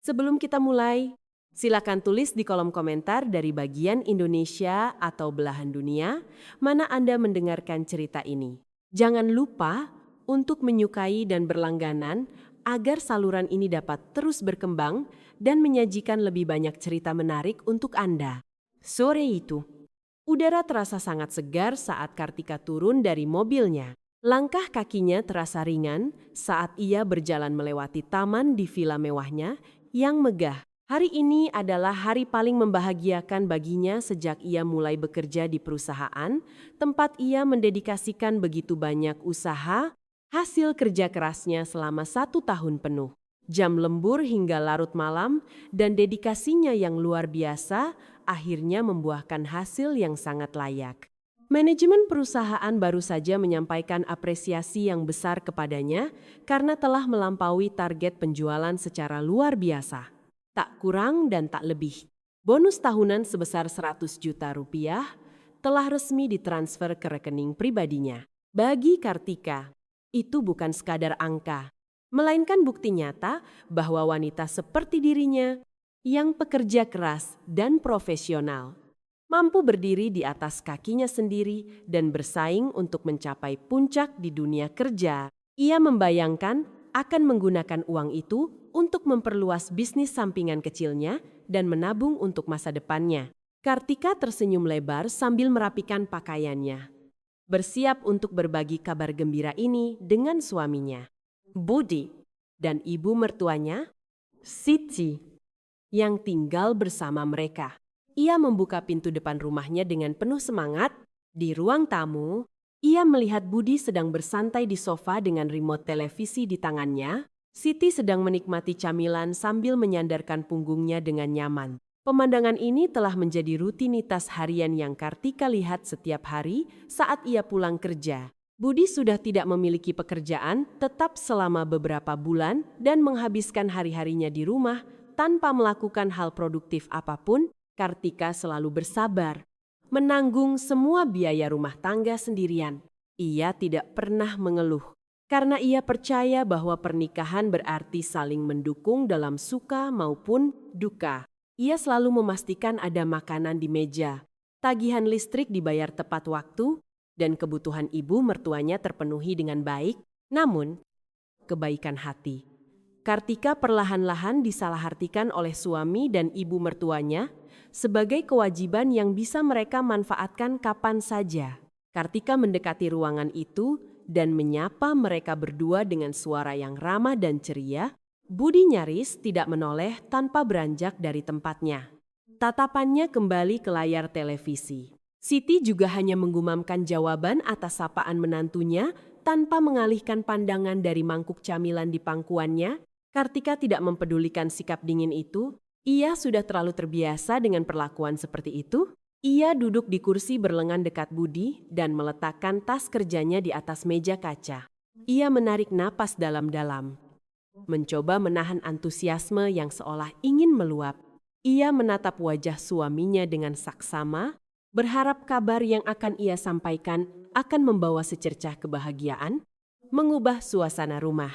Sebelum kita mulai, silakan tulis di kolom komentar dari bagian Indonesia atau belahan dunia mana Anda mendengarkan cerita ini. Jangan lupa untuk menyukai dan berlangganan agar saluran ini dapat terus berkembang dan menyajikan lebih banyak cerita menarik untuk Anda. Sore itu, udara terasa sangat segar saat Kartika turun dari mobilnya. Langkah kakinya terasa ringan saat ia berjalan melewati taman di villa mewahnya yang megah. Hari ini adalah hari paling membahagiakan baginya sejak ia mulai bekerja di perusahaan, tempat ia mendedikasikan begitu banyak usaha, hasil kerja kerasnya selama 1 tahun penuh. Jam lembur hingga larut malam dan dedikasinya yang luar biasa akhirnya membuahkan hasil yang sangat layak. Manajemen perusahaan baru saja menyampaikan apresiasi yang besar kepadanya karena telah melampaui target penjualan secara luar biasa. Tak kurang dan tak lebih. Bonus tahunan sebesar 100 juta rupiah telah resmi ditransfer ke rekening pribadinya. Bagi Kartika, itu bukan sekadar angka, melainkan bukti nyata bahwa wanita seperti dirinya yang pekerja keras dan profesional mampu berdiri di atas kakinya sendiri dan bersaing untuk mencapai puncak di dunia kerja. Ia membayangkan akan menggunakan uang itu untuk memperluas bisnis sampingan kecilnya dan menabung untuk masa depannya. Kartika tersenyum lebar sambil merapikan pakaiannya, bersiap untuk berbagi kabar gembira ini dengan suaminya, Budi, dan ibu mertuanya, Siti, yang tinggal bersama mereka. Ia membuka pintu depan rumahnya dengan penuh semangat. Di ruang tamu, ia melihat Budi sedang bersantai di sofa dengan remote televisi di tangannya. Siti sedang menikmati camilan sambil menyandarkan punggungnya dengan nyaman. Pemandangan ini telah menjadi rutinitas harian yang Kartika lihat setiap hari saat ia pulang kerja. Budi sudah tidak memiliki pekerjaan tetap selama beberapa bulan dan menghabiskan hari-harinya di rumah tanpa melakukan hal produktif apapun. Kartika selalu bersabar, menanggung semua biaya rumah tangga sendirian. Ia tidak pernah mengeluh, karena ia percaya bahwa pernikahan berarti saling mendukung dalam suka maupun duka. Ia selalu memastikan ada makanan di meja, tagihan listrik dibayar tepat waktu, dan kebutuhan ibu mertuanya terpenuhi dengan baik, namun kebaikan hati. Kartika perlahan-lahan disalahartikan oleh suami dan ibu mertuanya sebagai kewajiban yang bisa mereka manfaatkan kapan saja. Kartika mendekati ruangan itu dan menyapa mereka berdua dengan suara yang ramah dan ceria. Budi nyaris tidak menoleh tanpa beranjak dari tempatnya. Tatapannya kembali ke layar televisi. Siti juga hanya menggumamkan jawaban atas sapaan menantunya tanpa mengalihkan pandangan dari mangkuk camilan di pangkuannya. Kartika tidak mempedulikan sikap dingin itu. Ia sudah terlalu terbiasa dengan perlakuan seperti itu. Ia duduk di kursi berlengan dekat Budi dan meletakkan tas kerjanya di atas meja kaca. Ia menarik napas dalam-dalam, mencoba menahan antusiasme yang seolah ingin meluap. Ia menatap wajah suaminya dengan saksama, berharap kabar yang akan ia sampaikan akan membawa secercah kebahagiaan, mengubah suasana rumah,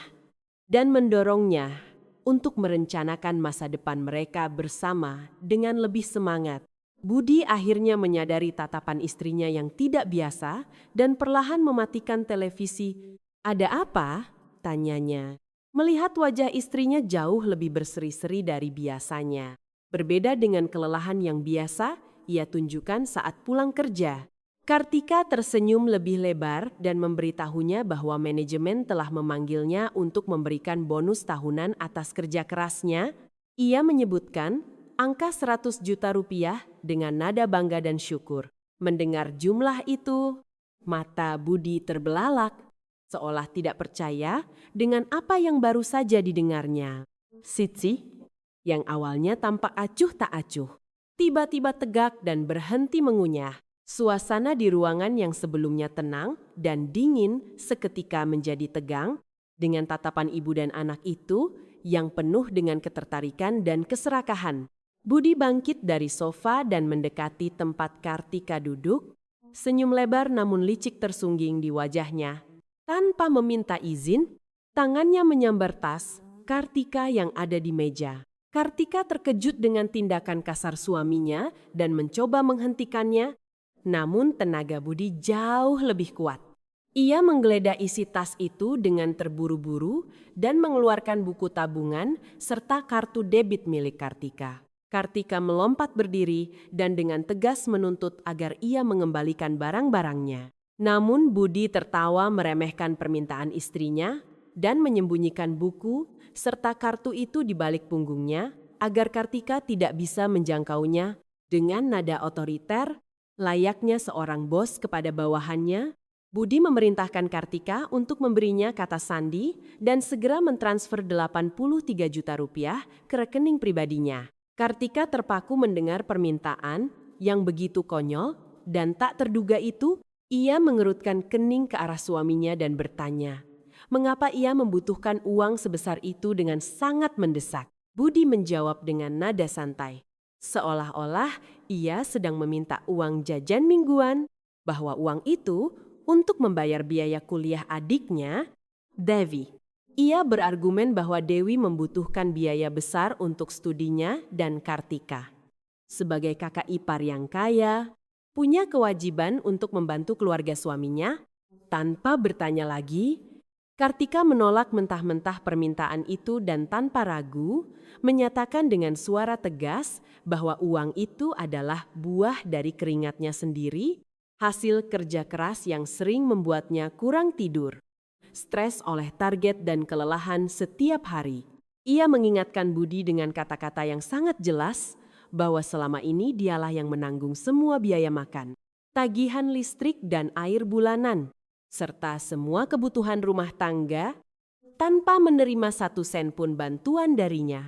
dan mendorongnya untuk merencanakan masa depan mereka bersama dengan lebih semangat. Budi akhirnya menyadari tatapan istrinya yang tidak biasa dan perlahan mematikan televisi. "Ada apa?" tanyanya. Melihat wajah istrinya jauh lebih berseri-seri dari biasanya. Berbeda dengan kelelahan yang biasa ia tunjukkan saat pulang kerja. Kartika tersenyum lebih lebar dan memberitahunya bahwa manajemen telah memanggilnya untuk memberikan bonus tahunan atas kerja kerasnya. Ia menyebutkan angka 100 juta rupiah dengan nada bangga dan syukur. Mendengar jumlah itu, mata Budi terbelalak, seolah tidak percaya dengan apa yang baru saja didengarnya. Siti, yang awalnya tampak acuh tak acuh, tiba-tiba tegak dan berhenti mengunyah. Suasana di ruangan yang sebelumnya tenang dan dingin seketika menjadi tegang dengan tatapan ibu dan anak itu yang penuh dengan ketertarikan dan keserakahan. Budi bangkit dari sofa dan mendekati tempat Kartika duduk. Senyum lebar namun licik tersungging di wajahnya. Tanpa meminta izin, tangannya menyambar tas Kartika yang ada di meja. Kartika terkejut dengan tindakan kasar suaminya dan mencoba menghentikannya, namun tenaga Budi jauh lebih kuat. Ia menggeledah isi tas itu dengan terburu-buru dan mengeluarkan buku tabungan serta kartu debit milik Kartika. Kartika melompat berdiri dan dengan tegas menuntut agar ia mengembalikan barang-barangnya. Namun Budi tertawa meremehkan permintaan istrinya dan menyembunyikan buku serta kartu itu di balik punggungnya agar Kartika tidak bisa menjangkaunya. Dengan nada otoriter, layaknya seorang bos kepada bawahannya, Budi memerintahkan Kartika untuk memberinya kata sandi dan segera mentransfer 83 juta rupiah ke rekening pribadinya. Kartika terpaku mendengar permintaan yang begitu konyol dan tak terduga itu. Ia mengerutkan kening ke arah suaminya dan bertanya, mengapa ia membutuhkan uang sebesar itu dengan sangat mendesak. Budi menjawab dengan nada santai, seolah-olah ia sedang meminta uang jajan mingguan, bahwa uang itu untuk membayar biaya kuliah adiknya, Devi. Ia berargumen bahwa Dewi membutuhkan biaya besar untuk studinya dan Kartika. Sebagai kakak ipar yang kaya, punya kewajiban untuk membantu keluarga suaminya. Tanpa bertanya lagi, Kartika menolak mentah-mentah permintaan itu dan tanpa ragu, menyatakan dengan suara tegas bahwa uang itu adalah buah dari keringatnya sendiri, hasil kerja keras yang sering membuatnya kurang tidur, stres oleh target dan kelelahan setiap hari. Ia mengingatkan Budi dengan kata-kata yang sangat jelas bahwa selama ini dialah yang menanggung semua biaya makan, tagihan listrik dan air bulanan, serta semua kebutuhan rumah tangga tanpa menerima 1 sen pun bantuan darinya.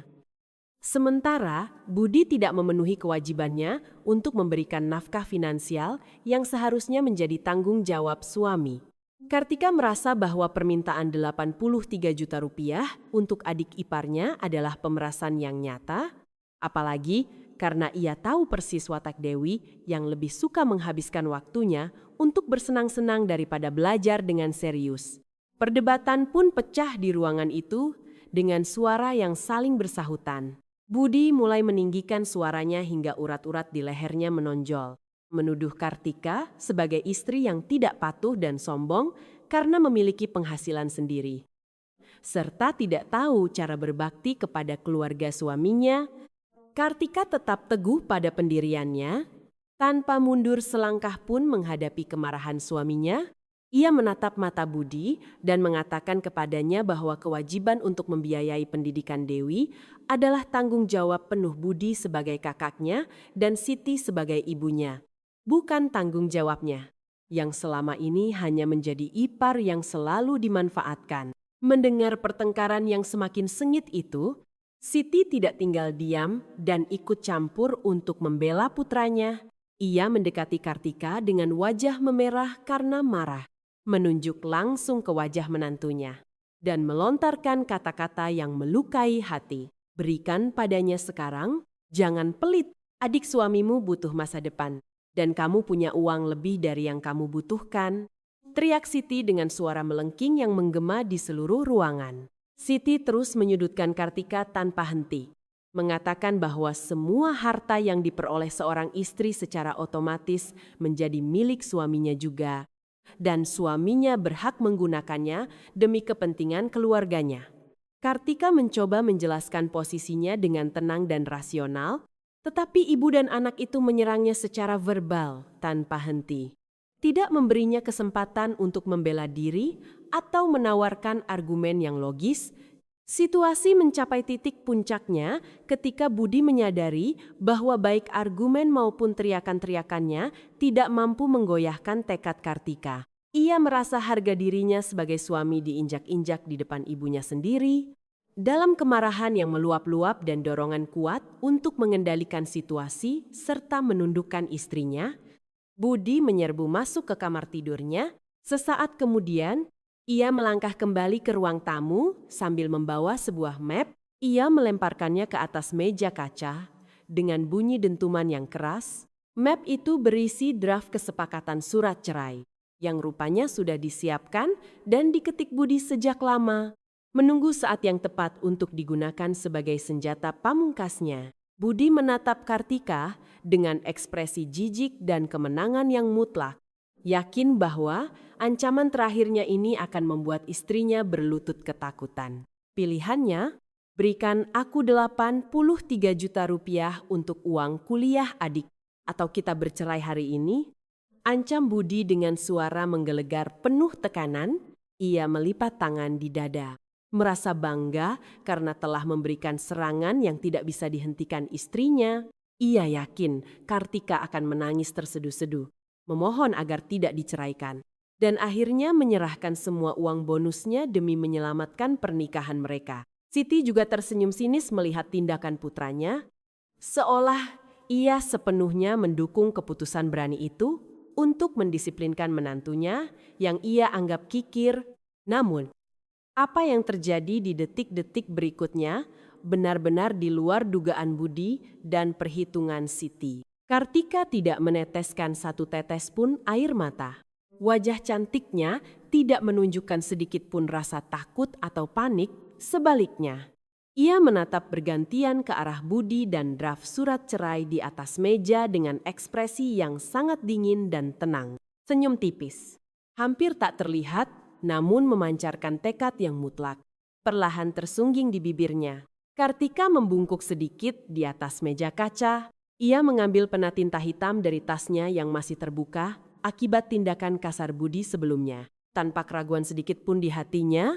Sementara Budi tidak memenuhi kewajibannya untuk memberikan nafkah finansial yang seharusnya menjadi tanggung jawab suami. Kartika merasa bahwa permintaan 83 juta rupiah untuk adik iparnya adalah pemerasan yang nyata, apalagi karena ia tahu persis watak Dewi yang lebih suka menghabiskan waktunya untuk bersenang-senang daripada belajar dengan serius. Perdebatan pun pecah di ruangan itu dengan suara yang saling bersahutan. Budi mulai meninggikan suaranya hingga urat-urat di lehernya menonjol, menuduh Kartika sebagai istri yang tidak patuh dan sombong karena memiliki penghasilan sendiri, serta tidak tahu cara berbakti kepada keluarga suaminya. Kartika tetap teguh pada pendiriannya, tanpa mundur selangkah pun menghadapi kemarahan suaminya. Ia menatap mata Budi dan mengatakan kepadanya bahwa kewajiban untuk membiayai pendidikan Dewi adalah tanggung jawab penuh Budi sebagai kakaknya dan Siti sebagai ibunya, bukan tanggung jawabnya, yang selama ini hanya menjadi ipar yang selalu dimanfaatkan. Mendengar pertengkaran yang semakin sengit itu, Siti tidak tinggal diam dan ikut campur untuk membela putranya. Ia mendekati Kartika dengan wajah memerah karena marah, menunjuk langsung ke wajah menantunya, dan melontarkan kata-kata yang melukai hati. Berikan padanya sekarang, jangan pelit. Adik suamimu butuh masa depan, dan kamu punya uang lebih dari yang kamu butuhkan. Teriak Siti dengan suara melengking yang menggema di seluruh ruangan. Siti terus menyudutkan Kartika tanpa henti, mengatakan bahwa semua harta yang diperoleh seorang istri secara otomatis menjadi milik suaminya juga, dan suaminya berhak menggunakannya demi kepentingan keluarganya. Kartika mencoba menjelaskan posisinya dengan tenang dan rasional, tetapi ibu dan anak itu menyerangnya secara verbal tanpa henti, tidak memberinya kesempatan untuk membela diri atau menawarkan argumen yang logis. Situasi mencapai titik puncaknya ketika Budi menyadari bahwa baik argumen maupun teriakan-teriakannya tidak mampu menggoyahkan tekad Kartika. Ia merasa harga dirinya sebagai suami diinjak-injak di depan ibunya sendiri. Dalam kemarahan yang meluap-luap dan dorongan kuat untuk mengendalikan situasi serta menundukkan istrinya, Budi menyerbu masuk ke kamar tidurnya. Sesaat kemudian, ia melangkah kembali ke ruang tamu sambil membawa sebuah map. Ia melemparkannya ke atas meja kaca dengan bunyi dentuman yang keras. Map itu berisi draft kesepakatan surat cerai yang rupanya sudah disiapkan dan diketik Budi sejak lama. menunggu saat yang tepat untuk digunakan sebagai senjata pamungkasnya. Budi menatap Kartika dengan ekspresi jijik dan kemenangan yang mutlak, yakin bahwa ancaman terakhirnya ini akan membuat istrinya berlutut ketakutan. Pilihannya, berikan aku 83 juta rupiah untuk uang kuliah adik, atau kita bercerai hari ini, ancam Budi dengan suara menggelegar penuh tekanan. Ia melipat tangan di dada. Merasa bangga karena telah memberikan serangan yang tidak bisa dihentikan istrinya. Ia yakin Kartika akan menangis terseduh-seduh, memohon agar tidak diceraikan, dan akhirnya menyerahkan semua uang bonusnya demi menyelamatkan pernikahan mereka. Siti juga tersenyum sinis melihat tindakan putranya, seolah ia sepenuhnya mendukung keputusan berani itu untuk mendisiplinkan menantunya yang ia anggap kikir. Namun, apa yang terjadi di detik-detik berikutnya benar-benar di luar dugaan Budi dan perhitungan Siti. Kartika tidak meneteskan satu tetes pun air mata. Wajah cantiknya tidak menunjukkan sedikit pun rasa takut atau panik, sebaliknya. Ia menatap bergantian ke arah Budi dan draft surat cerai di atas meja dengan ekspresi yang sangat dingin dan tenang. Senyum tipis, hampir tak terlihat, namun memancarkan tekad yang mutlak. Perlahan tersungging di bibirnya. Kartika membungkuk sedikit di atas meja kaca. Ia mengambil pena tinta hitam dari tasnya yang masih terbuka akibat tindakan kasar Budi sebelumnya. Tanpa keraguan sedikit pun di hatinya,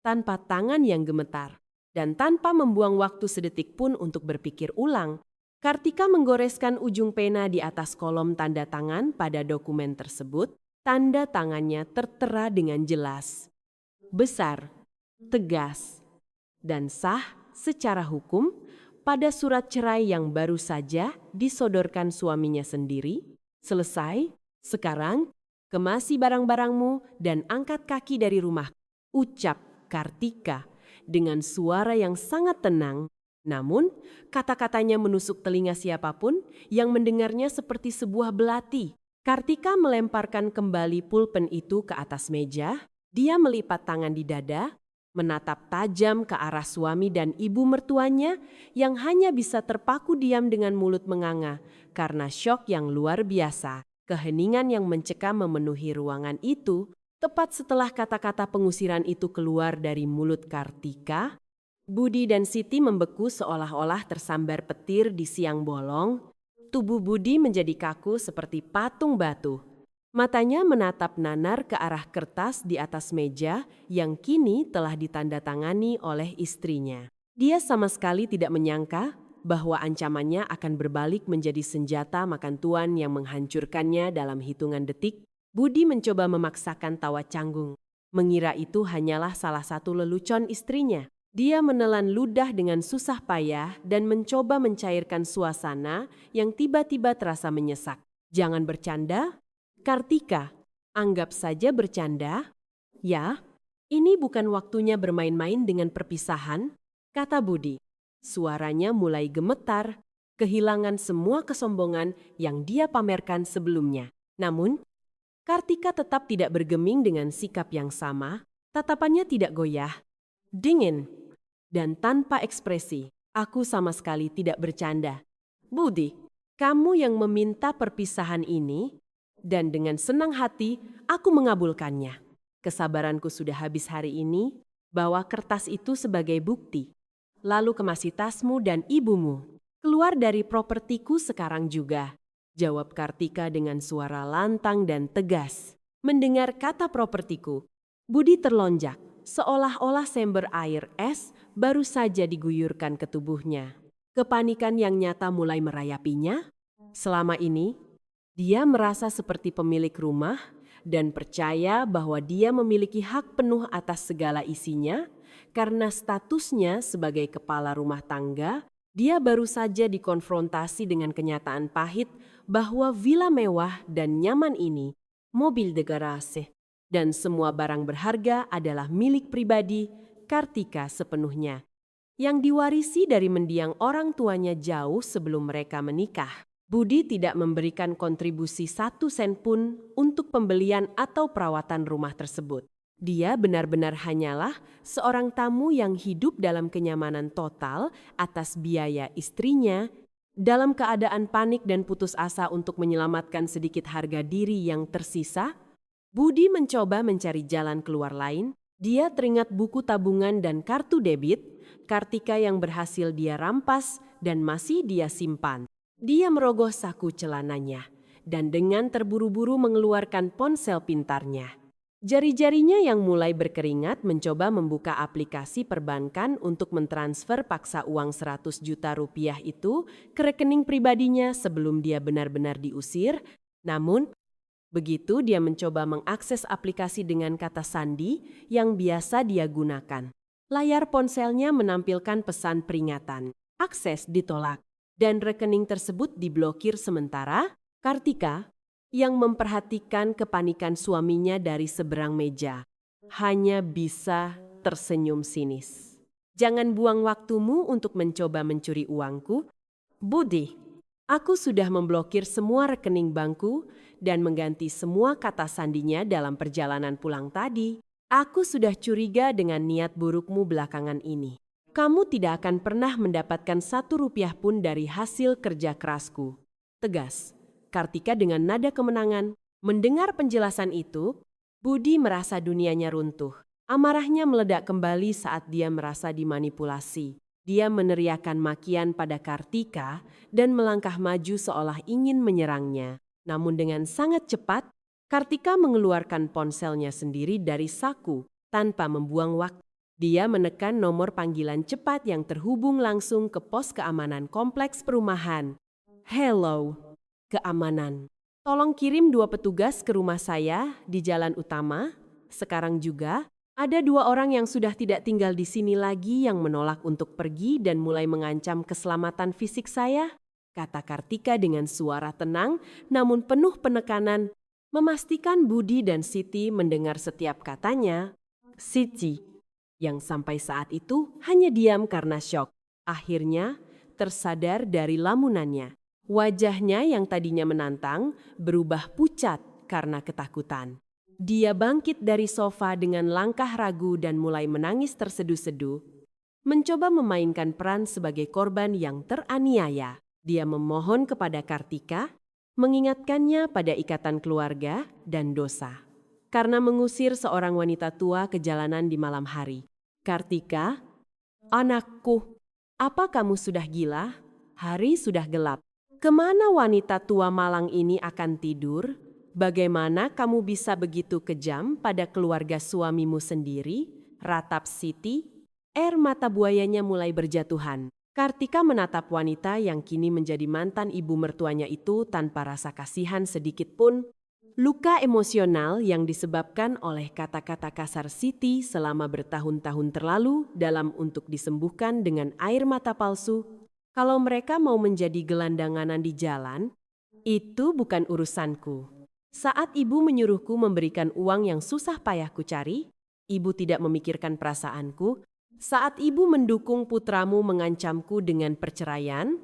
tanpa tangan yang gemetar, dan tanpa membuang waktu sedetik pun untuk berpikir ulang, Kartika menggoreskan ujung pena di atas kolom tanda tangan pada dokumen tersebut. Tanda tangannya tertera dengan jelas, besar, tegas, dan sah secara hukum pada surat cerai yang baru saja disodorkan suaminya sendiri. Selesai, sekarang kemasi barang-barangmu dan angkat kaki dari rumah, ucap Kartika dengan suara yang sangat tenang. Namun, kata-katanya menusuk telinga siapapun yang mendengarnya seperti sebuah belati. Kartika melemparkan kembali pulpen itu ke atas meja. Dia melipat tangan di dada, menatap tajam ke arah suami dan ibu mertuanya yang hanya bisa terpaku diam dengan mulut menganga karena syok yang luar biasa. Keheningan yang mencekam memenuhi ruangan itu. Tepat setelah kata-kata pengusiran itu keluar dari mulut Kartika, Budi dan Siti membeku seolah-olah tersambar petir di siang bolong. Tubuh Budi menjadi kaku seperti patung batu. Matanya menatap nanar ke arah kertas di atas meja yang kini telah ditandatangani oleh istrinya. Dia sama sekali tidak menyangka bahwa ancamannya akan berbalik menjadi senjata makan tuan yang menghancurkannya dalam hitungan detik. Budi mencoba memaksakan tawa canggung, mengira itu hanyalah salah satu lelucon istrinya. Dia menelan ludah dengan susah payah dan mencoba mencairkan suasana yang tiba-tiba terasa menyesak. Jangan bercanda, Kartika. Anggap saja bercanda. Ya, ini bukan waktunya bermain-main dengan perpisahan, kata Budi. Suaranya mulai gemetar, kehilangan semua kesombongan yang dia pamerkan sebelumnya. Namun, Kartika tetap tidak bergeming dengan sikap yang sama, tatapannya tidak goyah, dingin, dan tanpa ekspresi. Aku sama sekali tidak bercanda. Budi, kamu yang meminta perpisahan ini, dan dengan senang hati aku mengabulkannya. Kesabaranku sudah habis hari ini, bawa kertas itu sebagai bukti. Lalu kemasi tasmu dan ibumu. Keluar dari propertiku sekarang juga, jawab Kartika dengan suara lantang dan tegas. Mendengar kata propertiku, Budi terlonjak, seolah-olah sember air es baru saja diguyurkan ke tubuhnya. Kepanikan yang nyata mulai merayapinya. Selama ini, dia merasa seperti pemilik rumah dan percaya bahwa dia memiliki hak penuh atas segala isinya karena statusnya sebagai kepala rumah tangga. Dia baru saja dikonfrontasi dengan kenyataan pahit bahwa villa mewah dan nyaman ini, mobil de garage, dan semua barang berharga adalah milik pribadi Kartika sepenuhnya, yang diwarisi dari mendiang orang tuanya jauh sebelum mereka menikah. Budi tidak memberikan kontribusi 1 sen pun untuk pembelian atau perawatan rumah tersebut. Dia benar-benar hanyalah seorang tamu yang hidup dalam kenyamanan total atas biaya istrinya. Dalam keadaan panik dan putus asa untuk menyelamatkan sedikit harga diri yang tersisa, Budi mencoba mencari jalan keluar lain. Dia teringat buku tabungan dan kartu debit Kartika yang berhasil dia rampas dan masih dia simpan. Dia merogoh saku celananya dan dengan terburu-buru mengeluarkan ponsel pintarnya. Jari-jarinya yang mulai berkeringat mencoba membuka aplikasi perbankan untuk mentransfer paksa uang 100 juta rupiah itu ke rekening pribadinya sebelum dia benar-benar diusir. Namun, begitu dia mencoba mengakses aplikasi dengan kata sandi yang biasa dia gunakan, layar ponselnya menampilkan pesan peringatan. Akses ditolak dan rekening tersebut diblokir sementara. Kartika yang memperhatikan kepanikan suaminya dari seberang meja hanya bisa tersenyum sinis. Jangan buang waktumu untuk mencoba mencuri uangku, Budi. Aku sudah memblokir semua rekening bankku dan mengganti semua kata sandinya dalam perjalanan pulang tadi. Aku sudah curiga dengan niat burukmu belakangan ini. Kamu tidak akan pernah mendapatkan 1 rupiah pun dari hasil kerja kerasku. Tegas Kartika dengan nada kemenangan. Mendengar penjelasan itu, Budi merasa dunianya runtuh. Amarahnya meledak kembali saat dia merasa dimanipulasi. Dia meneriakkan makian pada Kartika dan melangkah maju seolah ingin menyerangnya. Namun dengan sangat cepat, Kartika mengeluarkan ponselnya sendiri dari saku tanpa membuang waktu. Dia menekan nomor panggilan cepat yang terhubung langsung ke pos keamanan kompleks perumahan. Hello. Keamanan. Tolong kirim 2 petugas ke rumah saya di jalan utama. Sekarang juga ada 2 orang yang sudah tidak tinggal di sini lagi yang menolak untuk pergi dan mulai mengancam keselamatan fisik saya, kata Kartika dengan suara tenang namun penuh penekanan, memastikan Budi dan Siti mendengar setiap katanya. Siti, yang sampai saat itu hanya diam karena syok, akhirnya tersadar dari lamunannya. Wajahnya yang tadinya menantang berubah pucat karena ketakutan. Dia bangkit dari sofa dengan langkah ragu dan mulai menangis terseduh-seduh. Mencoba memainkan peran sebagai korban yang teraniaya. Dia memohon kepada Kartika, mengingatkannya pada ikatan keluarga dan dosa. Karena mengusir seorang wanita tua ke jalanan di malam hari. Kartika, anakku, apa kamu sudah gila? Hari sudah gelap. Kemana wanita tua malang ini akan tidur? Bagaimana kamu bisa begitu kejam pada keluarga suamimu sendiri? Ratap Siti. Air mata buayanya mulai berjatuhan. Kartika menatap wanita yang kini menjadi mantan ibu mertuanya itu tanpa rasa kasihan sedikit pun. Luka emosional yang disebabkan oleh kata-kata kasar Siti selama bertahun-tahun terlalu dalam untuk disembuhkan dengan air mata palsu. Kalau mereka mau menjadi gelandanganan di jalan, itu bukan urusanku. Saat ibu menyuruhku memberikan uang yang susah payah ku cari, ibu tidak memikirkan perasaanku. Saat ibu mendukung putramu mengancamku dengan perceraian,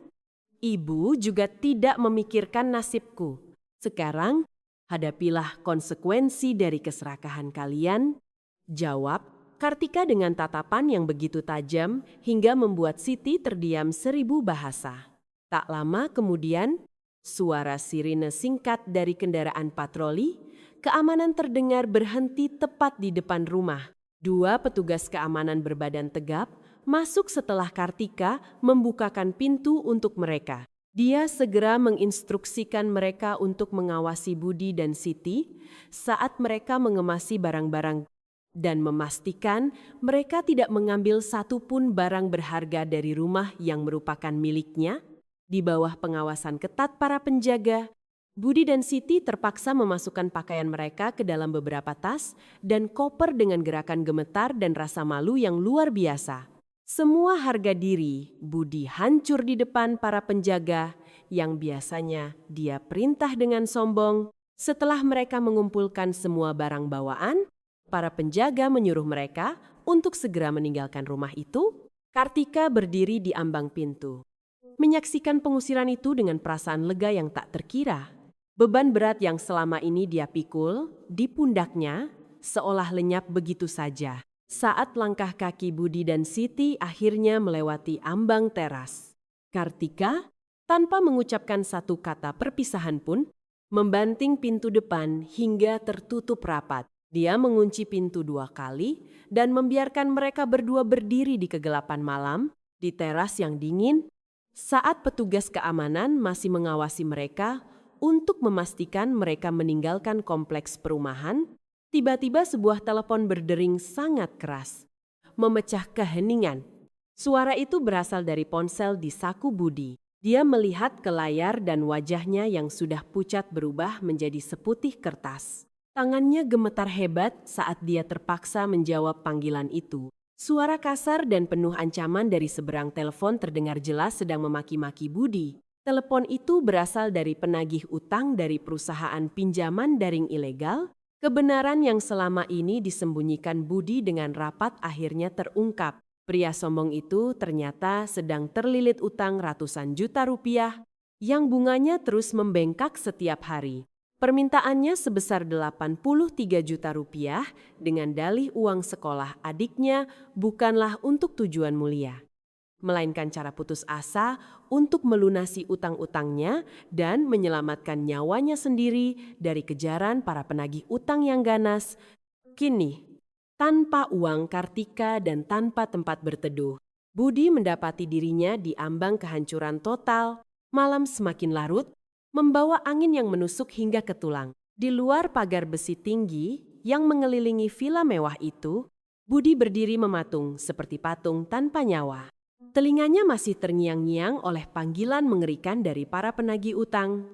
ibu juga tidak memikirkan nasibku. Sekarang, hadapilah konsekuensi dari keserakahan kalian. Jawab Kartika dengan tatapan yang begitu tajam hingga membuat Siti terdiam 1000 bahasa. Tak lama kemudian, suara sirine singkat dari kendaraan patroli, keamanan terdengar berhenti tepat di depan rumah. 2 petugas keamanan berbadan tegap masuk setelah Kartika membukakan pintu untuk mereka. Dia segera menginstruksikan mereka untuk mengawasi Budi dan Siti saat mereka mengemasi barang-barang dan memastikan mereka tidak mengambil satupun barang berharga dari rumah yang merupakan miliknya. Di bawah pengawasan ketat para penjaga, Budi dan Siti terpaksa memasukkan pakaian mereka ke dalam beberapa tas dan koper dengan gerakan gemetar dan rasa malu yang luar biasa. Semua harga diri Budi hancur di depan para penjaga yang biasanya dia perintah dengan sombong. Setelah mereka mengumpulkan semua barang bawaan, para penjaga menyuruh mereka untuk segera meninggalkan rumah itu. Kartika berdiri di ambang pintu, menyaksikan pengusiran itu dengan perasaan lega yang tak terkira. Beban berat yang selama ini dia pikul di pundaknya seolah lenyap begitu saja. Saat langkah kaki Budi dan Siti akhirnya melewati ambang teras, Kartika, tanpa mengucapkan satu kata perpisahan pun, membanting pintu depan hingga tertutup rapat. Dia mengunci pintu 2 kali dan membiarkan mereka berdua berdiri di kegelapan malam, di teras yang dingin, saat petugas keamanan masih mengawasi mereka untuk memastikan mereka meninggalkan kompleks perumahan. Tiba-tiba sebuah telepon berdering sangat keras, memecah keheningan. Suara itu berasal dari ponsel di saku Budi. Dia melihat ke layar dan wajahnya yang sudah pucat berubah menjadi seputih kertas. Tangannya gemetar hebat saat dia terpaksa menjawab panggilan itu. Suara kasar dan penuh ancaman dari seberang telepon terdengar jelas sedang memaki-maki Budi. Telepon itu berasal dari penagih utang dari perusahaan pinjaman daring ilegal. Kebenaran yang selama ini disembunyikan Budi dengan rapat akhirnya terungkap. Pria sombong itu ternyata sedang terlilit utang ratusan juta rupiah yang bunganya terus membengkak setiap hari. Permintaannya sebesar 83 juta rupiah dengan dalih uang sekolah adiknya bukanlah untuk tujuan mulia, melainkan cara putus asa untuk melunasi utang-utangnya dan menyelamatkan nyawanya sendiri dari kejaran para penagih utang yang ganas. Kini, tanpa uang Kartika dan tanpa tempat berteduh, Budi mendapati dirinya di ambang kehancuran total. Malam semakin larut, membawa angin yang menusuk hingga ke tulang. Di luar pagar besi tinggi yang mengelilingi vila mewah itu, Budi berdiri mematung seperti patung tanpa nyawa. Telinganya masih terngiang-ngiang oleh panggilan mengerikan dari para penagih utang.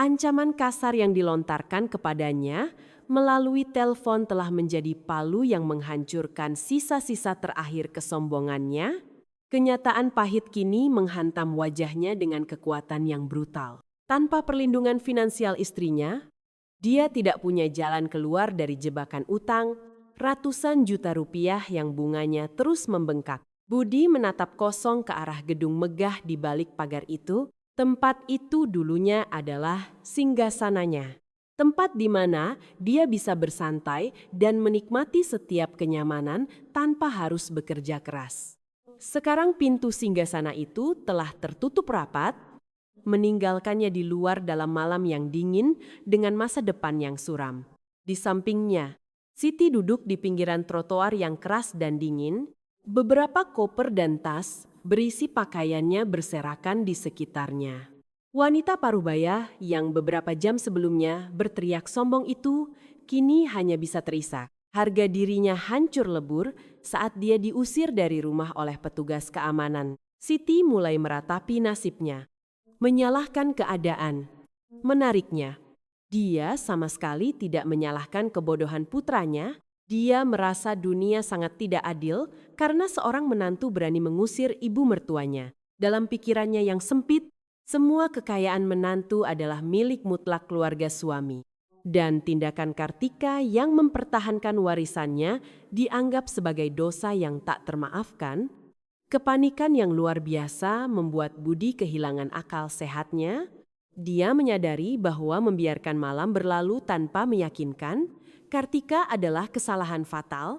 Ancaman kasar yang dilontarkan kepadanya melalui telepon telah menjadi palu yang menghancurkan sisa-sisa terakhir kesombongannya. Kenyataan pahit kini menghantam wajahnya dengan kekuatan yang brutal. Tanpa perlindungan finansial istrinya, dia tidak punya jalan keluar dari jebakan utang ratusan juta rupiah yang bunganya terus membengkak. Budi menatap kosong ke arah gedung megah di balik pagar itu. Tempat itu dulunya adalah singgasananya. Tempat di mana dia bisa bersantai dan menikmati setiap kenyamanan tanpa harus bekerja keras. Sekarang pintu singgasana itu telah tertutup rapat, meninggalkannya di luar dalam malam yang dingin dengan masa depan yang suram. Di sampingnya, Siti duduk di pinggiran trotoar yang keras dan dingin. Beberapa koper dan tas berisi pakaiannya berserakan di sekitarnya. Wanita parubaya yang beberapa jam sebelumnya berteriak sombong itu kini hanya bisa terisak. Harga dirinya hancur lebur saat dia diusir dari rumah oleh petugas keamanan. Siti mulai meratapi nasibnya, menyalahkan keadaan. Menariknya, dia sama sekali tidak menyalahkan kebodohan putranya. Dia merasa dunia sangat tidak adil karena seorang menantu berani mengusir ibu mertuanya. Dalam pikirannya yang sempit, semua kekayaan menantu adalah milik mutlak keluarga suami. Dan tindakan Kartika yang mempertahankan warisannya dianggap sebagai dosa yang tak termaafkan. Kepanikan yang luar biasa membuat Budi kehilangan akal sehatnya. Dia menyadari bahwa membiarkan malam berlalu tanpa meyakinkan Kartika adalah kesalahan fatal.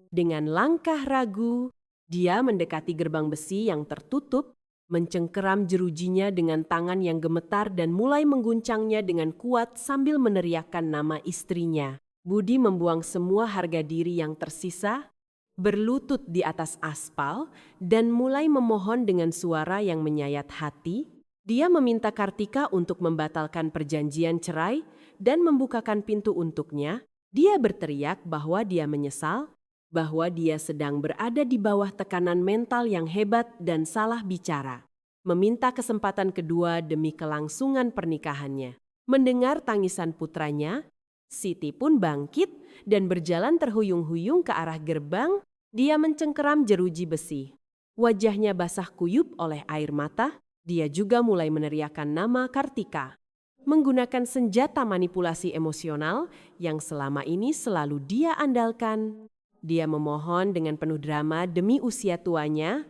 Dengan langkah ragu, dia mendekati gerbang besi yang tertutup, mencengkeram jerujinya dengan tangan yang gemetar dan mulai mengguncangnya dengan kuat sambil meneriakkan nama istrinya. Budi membuang semua harga diri yang tersisa, berlutut di atas aspal, dan mulai memohon dengan suara yang menyayat hati. Dia meminta Kartika untuk membatalkan perjanjian cerai dan membukakan pintu untuknya. Dia berteriak bahwa dia menyesal, bahwa dia sedang berada di bawah tekanan mental yang hebat dan salah bicara. Meminta kesempatan kedua demi kelangsungan pernikahannya. Mendengar tangisan putranya, Siti pun bangkit dan berjalan terhuyung-huyung ke arah gerbang. Dia mencengkeram jeruji besi. Wajahnya basah kuyup oleh air mata. Dia juga mulai meneriakkan nama Kartika. Menggunakan senjata manipulasi emosional yang selama ini selalu dia andalkan. Dia memohon dengan penuh drama demi usia tuanya,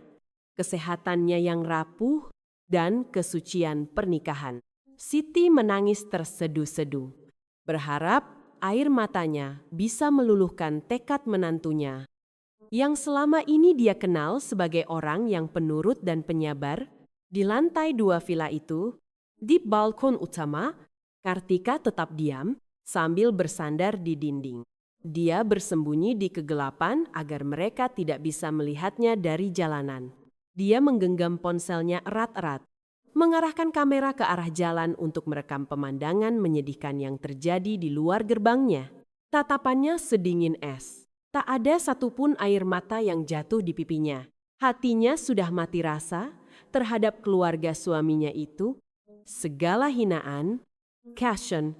kesehatannya yang rapuh, dan kesucian pernikahan. Siti menangis terseduh-seduh, berharap air matanya bisa meluluhkan tekad menantunya, yang selama ini dia kenal sebagai orang yang penurut dan penyabar. Di lantai 2 villa itu, di balkon utama, Kartika tetap diam sambil bersandar di dinding. Dia bersembunyi di kegelapan agar mereka tidak bisa melihatnya dari jalanan. Dia menggenggam ponselnya erat-erat, mengarahkan kamera ke arah jalan untuk merekam pemandangan menyedihkan yang terjadi di luar gerbangnya. Tatapannya sedingin es. Tak ada satupun air mata yang jatuh di pipinya. Hatinya sudah mati rasa terhadap keluarga suaminya itu. Segala hinaan, caution,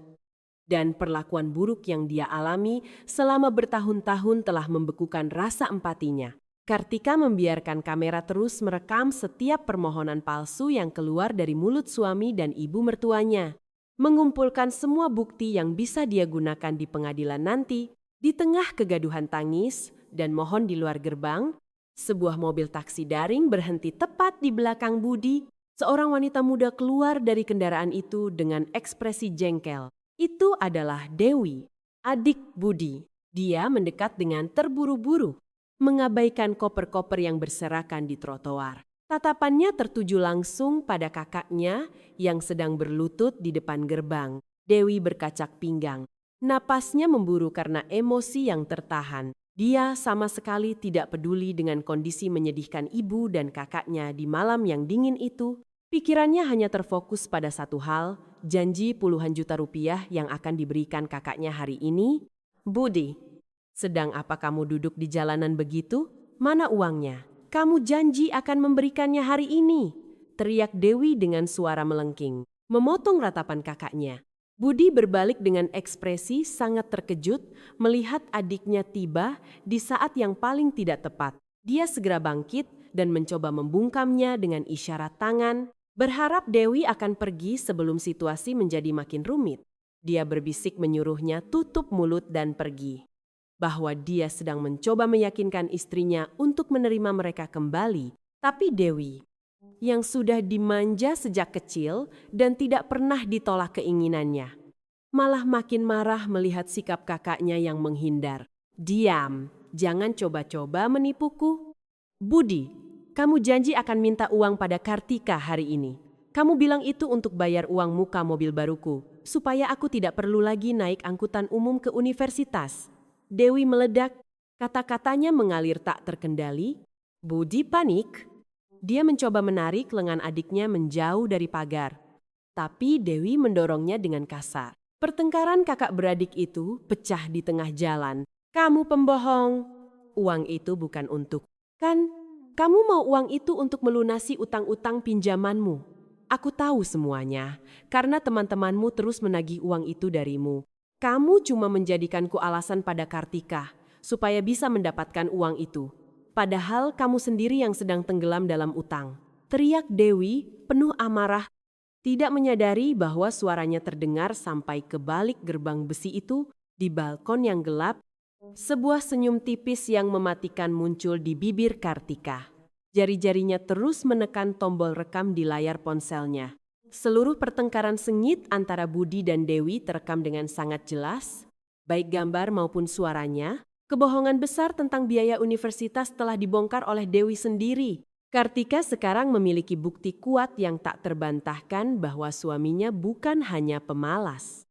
dan perlakuan buruk yang dia alami selama bertahun-tahun telah membekukan rasa empatinya. Kartika membiarkan kamera terus merekam setiap permohonan palsu yang keluar dari mulut suami dan ibu mertuanya. Mengumpulkan semua bukti yang bisa dia gunakan di pengadilan nanti. Di tengah kegaduhan tangis dan mohon di luar gerbang, sebuah mobil taksi daring berhenti tepat di belakang Budi. Seorang wanita muda keluar dari kendaraan itu dengan ekspresi jengkel. Itu adalah Dewi, adik Budi. Dia mendekat dengan terburu-buru, mengabaikan koper-koper yang berserakan di trotoar. Tatapannya tertuju langsung pada kakaknya yang sedang berlutut di depan gerbang. Dewi berkacak pinggang. Napasnya memburu karena emosi yang tertahan. Dia sama sekali tidak peduli dengan kondisi menyedihkan ibu dan kakaknya di malam yang dingin itu. Pikirannya hanya terfokus pada satu hal, janji puluhan juta rupiah yang akan diberikan kakaknya hari ini. Budi, sedang apa kamu duduk di jalanan begitu? Mana uangnya? Kamu janji akan memberikannya hari ini, teriak Dewi dengan suara melengking, memotong ratapan kakaknya. Budi berbalik dengan ekspresi sangat terkejut melihat adiknya tiba di saat yang paling tidak tepat. Dia segera bangkit dan mencoba membungkamnya dengan isyarat tangan, berharap Dewi akan pergi sebelum situasi menjadi makin rumit. Dia berbisik menyuruhnya tutup mulut dan pergi. Bahwa dia sedang mencoba meyakinkan istrinya untuk menerima mereka kembali. Tapi Dewi, yang sudah dimanja sejak kecil dan tidak pernah ditolak keinginannya, malah makin marah melihat sikap kakaknya yang menghindar. Diam, jangan coba-coba menipuku. Budi, kamu janji akan minta uang pada Kartika hari ini. Kamu bilang itu untuk bayar uang muka mobil baruku, supaya aku tidak perlu lagi naik angkutan umum ke universitas. Dewi meledak, kata-katanya mengalir tak terkendali. Budi panik. Dia mencoba menarik lengan adiknya menjauh dari pagar. Tapi Dewi mendorongnya dengan kasar. Pertengkaran kakak beradik itu pecah di tengah jalan. Kamu pembohong. Uang itu bukan untuk. Kan, kamu mau uang itu untuk melunasi utang-utang pinjamanmu. Aku tahu semuanya, karena teman-temanmu terus menagih uang itu darimu. Kamu cuma menjadikanku alasan pada Kartika, supaya bisa mendapatkan uang itu. Padahal kamu sendiri yang sedang tenggelam dalam utang. Teriak Dewi penuh amarah, tidak menyadari bahwa suaranya terdengar sampai ke balik gerbang besi itu di balkon yang gelap. Sebuah senyum tipis yang mematikan muncul di bibir Kartika. Jari-jarinya terus menekan tombol rekam di layar ponselnya. Seluruh pertengkaran sengit antara Budi dan Dewi terekam dengan sangat jelas, baik gambar maupun suaranya. Kebohongan besar tentang biaya universitas telah dibongkar oleh Dewi sendiri. Kartika sekarang memiliki bukti kuat yang tak terbantahkan bahwa suaminya bukan hanya pemalas,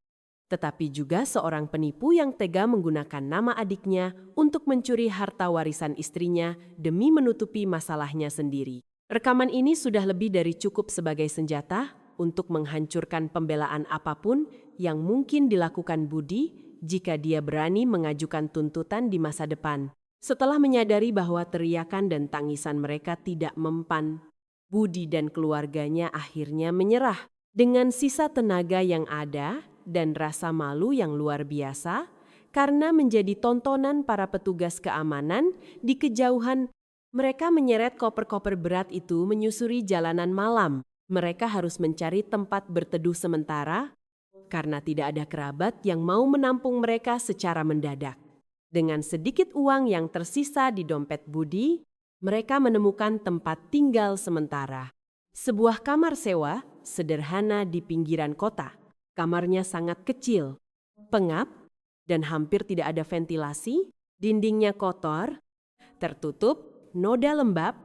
tetapi juga seorang penipu yang tega menggunakan nama adiknya untuk mencuri harta warisan istrinya demi menutupi masalahnya sendiri. Rekaman ini sudah lebih dari cukup sebagai senjata untuk menghancurkan pembelaan apapun yang mungkin dilakukan Budi jika dia berani mengajukan tuntutan di masa depan. Setelah menyadari bahwa teriakan dan tangisan mereka tidak mempan, Budi dan keluarganya akhirnya menyerah. Dengan sisa tenaga yang ada dan rasa malu yang luar biasa, karena menjadi tontonan para petugas keamanan di kejauhan, mereka menyeret koper-koper berat itu menyusuri jalanan malam. Mereka harus mencari tempat berteduh sementara karena tidak ada kerabat yang mau menampung mereka secara mendadak. Dengan sedikit uang yang tersisa di dompet Budi, mereka menemukan tempat tinggal sementara. Sebuah kamar sewa sederhana di pinggiran kota. Kamarnya sangat kecil, pengap, dan hampir tidak ada ventilasi, dindingnya kotor, tertutup, noda lembab,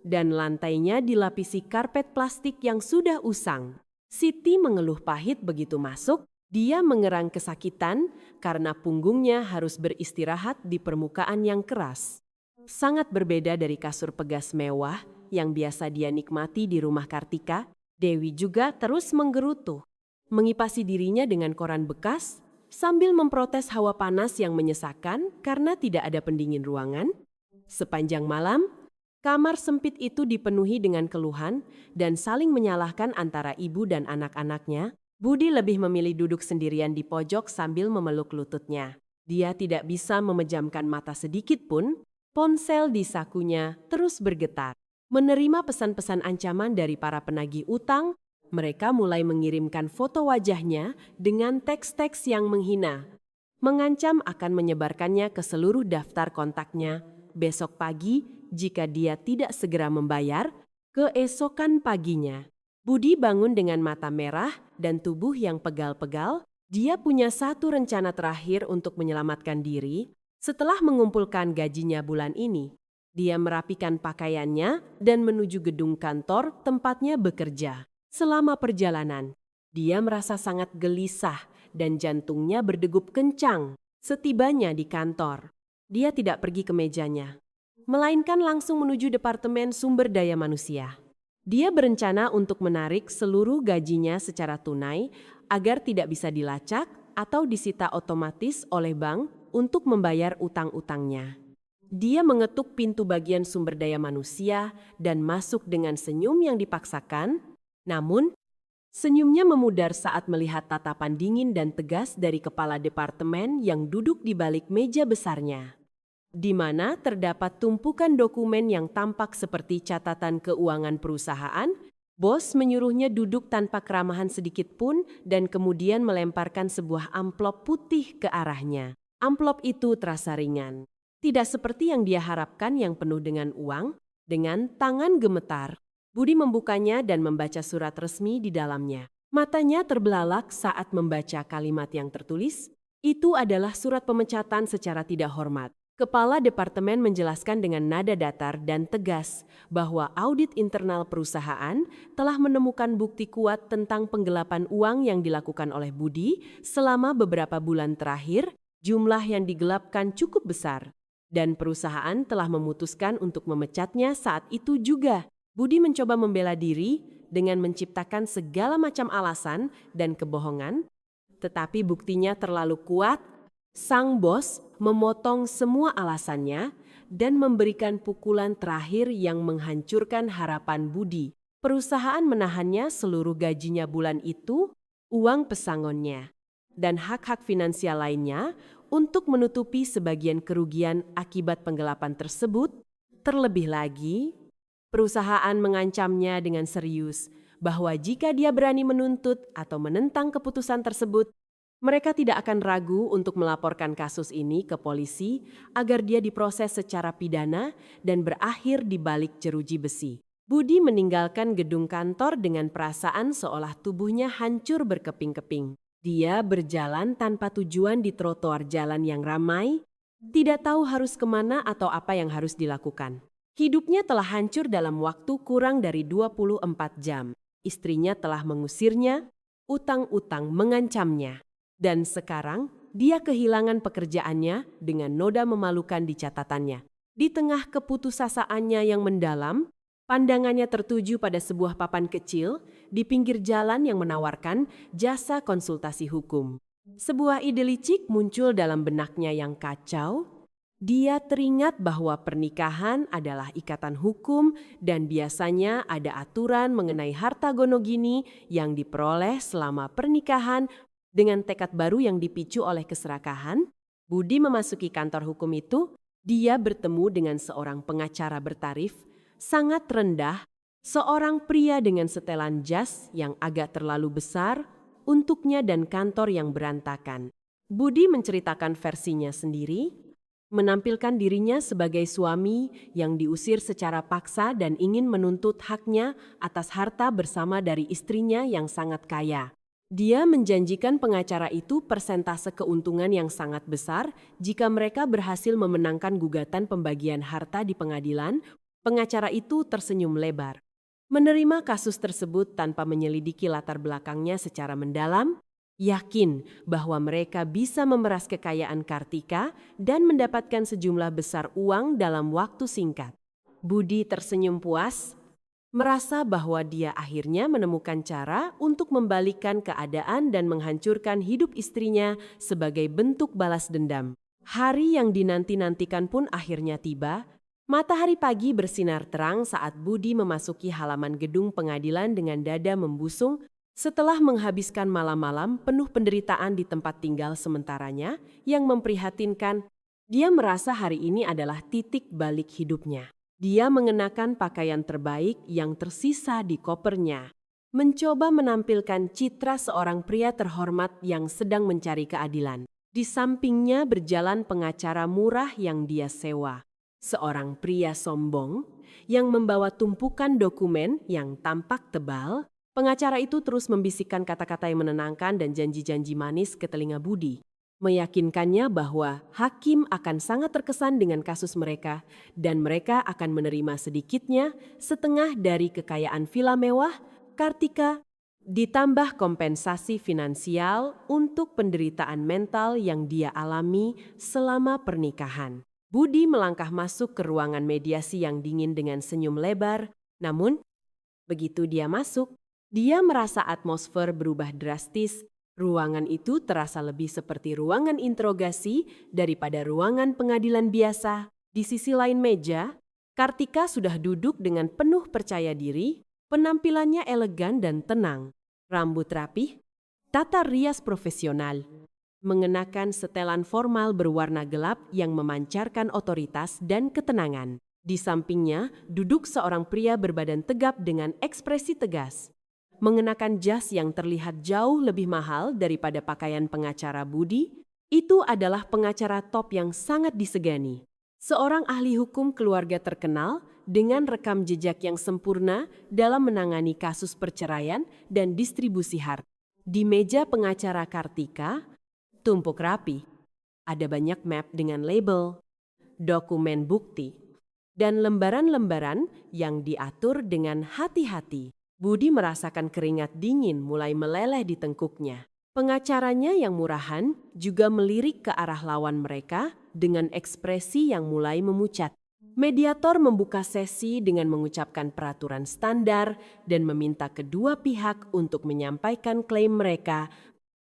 dan lantainya dilapisi karpet plastik yang sudah usang. Siti mengeluh pahit begitu masuk. Dia mengerang kesakitan karena punggungnya harus beristirahat di permukaan yang keras. Sangat berbeda dari kasur pegas mewah yang biasa dia nikmati di rumah Kartika, Dewi juga terus menggerutu, mengipasi dirinya dengan koran bekas sambil memprotes hawa panas yang menyesakan karena tidak ada pendingin ruangan. Sepanjang malam, kamar sempit itu dipenuhi dengan keluhan dan saling menyalahkan antara ibu dan anak-anaknya. Budi lebih memilih duduk sendirian di pojok sambil memeluk lututnya. Dia tidak bisa memejamkan mata sedikit pun. Ponsel di sakunya terus bergetar. Menerima pesan-pesan ancaman dari para penagih utang, mereka mulai mengirimkan foto wajahnya dengan teks-teks yang menghina. Mengancam akan menyebarkannya ke seluruh daftar kontaknya besok pagi jika dia tidak segera membayar. Keesokan paginya, Budi bangun dengan mata merah dan tubuh yang pegal-pegal. Dia punya satu rencana terakhir untuk menyelamatkan diri. Setelah mengumpulkan gajinya bulan ini, dia merapikan pakaiannya dan menuju gedung kantor tempatnya bekerja. Selama perjalanan, dia merasa sangat gelisah dan jantungnya berdegup kencang. Setibanya di kantor, dia tidak pergi ke mejanya, melainkan langsung menuju Departemen Sumber Daya Manusia. Dia berencana untuk menarik seluruh gajinya secara tunai agar tidak bisa dilacak atau disita otomatis oleh bank untuk membayar utang-utangnya. Dia mengetuk pintu bagian sumber daya manusia dan masuk dengan senyum yang dipaksakan, namun senyumnya memudar saat melihat tatapan dingin dan tegas dari kepala departemen yang duduk di balik meja besarnya, di mana terdapat tumpukan dokumen yang tampak seperti catatan keuangan perusahaan. Bos menyuruhnya duduk tanpa keramahan sedikit pun dan kemudian melemparkan sebuah amplop putih ke arahnya. Amplop itu terasa ringan. Tidak seperti yang dia harapkan yang penuh dengan uang. Dengan tangan gemetar, Budi membukanya dan membaca surat resmi di dalamnya. Matanya terbelalak saat membaca kalimat yang tertulis. Itu adalah surat pemecatan secara tidak hormat. Kepala departemen menjelaskan dengan nada datar dan tegas bahwa audit internal perusahaan telah menemukan bukti kuat tentang penggelapan uang yang dilakukan oleh Budi selama beberapa bulan terakhir. Jumlah yang digelapkan cukup besar dan perusahaan telah memutuskan untuk memecatnya saat itu juga. Budi mencoba membela diri dengan menciptakan segala macam alasan dan kebohongan, tetapi buktinya terlalu kuat. Sang bos memotong semua alasannya dan memberikan pukulan terakhir yang menghancurkan harapan Budi. Perusahaan menahannya seluruh gajinya bulan itu, uang pesangonnya, dan hak-hak finansial lainnya untuk menutupi sebagian kerugian akibat penggelapan tersebut. Terlebih lagi, perusahaan mengancamnya dengan serius bahwa jika dia berani menuntut atau menentang keputusan tersebut, mereka tidak akan ragu untuk melaporkan kasus ini ke polisi agar dia diproses secara pidana dan berakhir di balik jeruji besi. Budi meninggalkan gedung kantor dengan perasaan seolah tubuhnya hancur berkeping-keping. Dia berjalan tanpa tujuan di trotoar jalan yang ramai, tidak tahu harus kemana atau apa yang harus dilakukan. Hidupnya telah hancur dalam waktu kurang dari 24 jam. Istrinya telah mengusirnya, utang-utang mengancamnya. Dan sekarang dia kehilangan pekerjaannya dengan noda memalukan di catatannya. Di tengah keputusasaannya yang mendalam, pandangannya tertuju pada sebuah papan kecil di pinggir jalan yang menawarkan jasa konsultasi hukum. Sebuah ide licik muncul dalam benaknya yang kacau. Dia teringat bahwa pernikahan adalah ikatan hukum dan biasanya ada aturan mengenai harta gonogini yang diperoleh selama pernikahan. Dengan tekad baru yang dipicu oleh keserakahan, Budi memasuki kantor hukum itu. Dia bertemu dengan seorang pengacara bertarif sangat rendah, seorang pria dengan setelan jas yang agak terlalu besar untuknya dan kantor yang berantakan. Budi menceritakan versinya sendiri, menampilkan dirinya sebagai suami yang diusir secara paksa dan ingin menuntut haknya atas harta bersama dari istrinya yang sangat kaya. Dia menjanjikan pengacara itu persentase keuntungan yang sangat besar jika mereka berhasil memenangkan gugatan pembagian harta di pengadilan. Pengacara itu tersenyum lebar. Menerima kasus tersebut tanpa menyelidiki latar belakangnya secara mendalam, yakin bahwa mereka bisa memeras kekayaan Kartika dan mendapatkan sejumlah besar uang dalam waktu singkat. Budi tersenyum puas, merasa bahwa dia akhirnya menemukan cara untuk membalikkan keadaan dan menghancurkan hidup istrinya sebagai bentuk balas dendam. Hari yang dinanti-nantikan pun akhirnya tiba. Matahari pagi bersinar terang saat Budi memasuki halaman gedung pengadilan dengan dada membusung setelah menghabiskan malam-malam penuh penderitaan di tempat tinggal sementaranya yang memprihatinkan. Dia merasa hari ini adalah titik balik hidupnya. Dia mengenakan pakaian terbaik yang tersisa di kopernya, mencoba menampilkan citra seorang pria terhormat yang sedang mencari keadilan. Di sampingnya berjalan pengacara murah yang dia sewa, seorang pria sombong yang membawa tumpukan dokumen yang tampak tebal. Pengacara itu terus membisikkan kata-kata yang menenangkan dan janji-janji manis ke telinga Budi, meyakinkannya bahwa hakim akan sangat terkesan dengan kasus mereka dan mereka akan menerima sedikitnya setengah dari kekayaan villa mewah Kartika ditambah kompensasi finansial untuk penderitaan mental yang dia alami selama pernikahan. Budi melangkah masuk ke ruangan mediasi yang dingin dengan senyum lebar, namun begitu dia masuk, dia merasa atmosfer berubah drastis. Ruangan itu terasa lebih seperti ruangan interogasi daripada ruangan pengadilan biasa. Di sisi lain meja, Kartika sudah duduk dengan penuh percaya diri, penampilannya elegan dan tenang. Rambut rapih, tata rias profesional, mengenakan setelan formal berwarna gelap yang memancarkan otoritas dan ketenangan. Di sampingnya duduk seorang pria berbadan tegap dengan ekspresi tegas, mengenakan jas yang terlihat jauh lebih mahal daripada pakaian pengacara Budi. Itu adalah pengacara top yang sangat disegani. Seorang ahli hukum keluarga terkenal dengan rekam jejak yang sempurna dalam menangani kasus perceraian dan distribusi harta. Di meja pengacara Kartika, tumpuk rapi, ada banyak map dengan label, dokumen bukti, dan lembaran-lembaran yang diatur dengan hati-hati. Budi merasakan keringat dingin mulai meleleh di tengkuknya. Pengacaranya yang murahan juga melirik ke arah lawan mereka dengan ekspresi yang mulai memucat. Mediator membuka sesi dengan mengucapkan peraturan standar dan meminta kedua pihak untuk menyampaikan klaim mereka.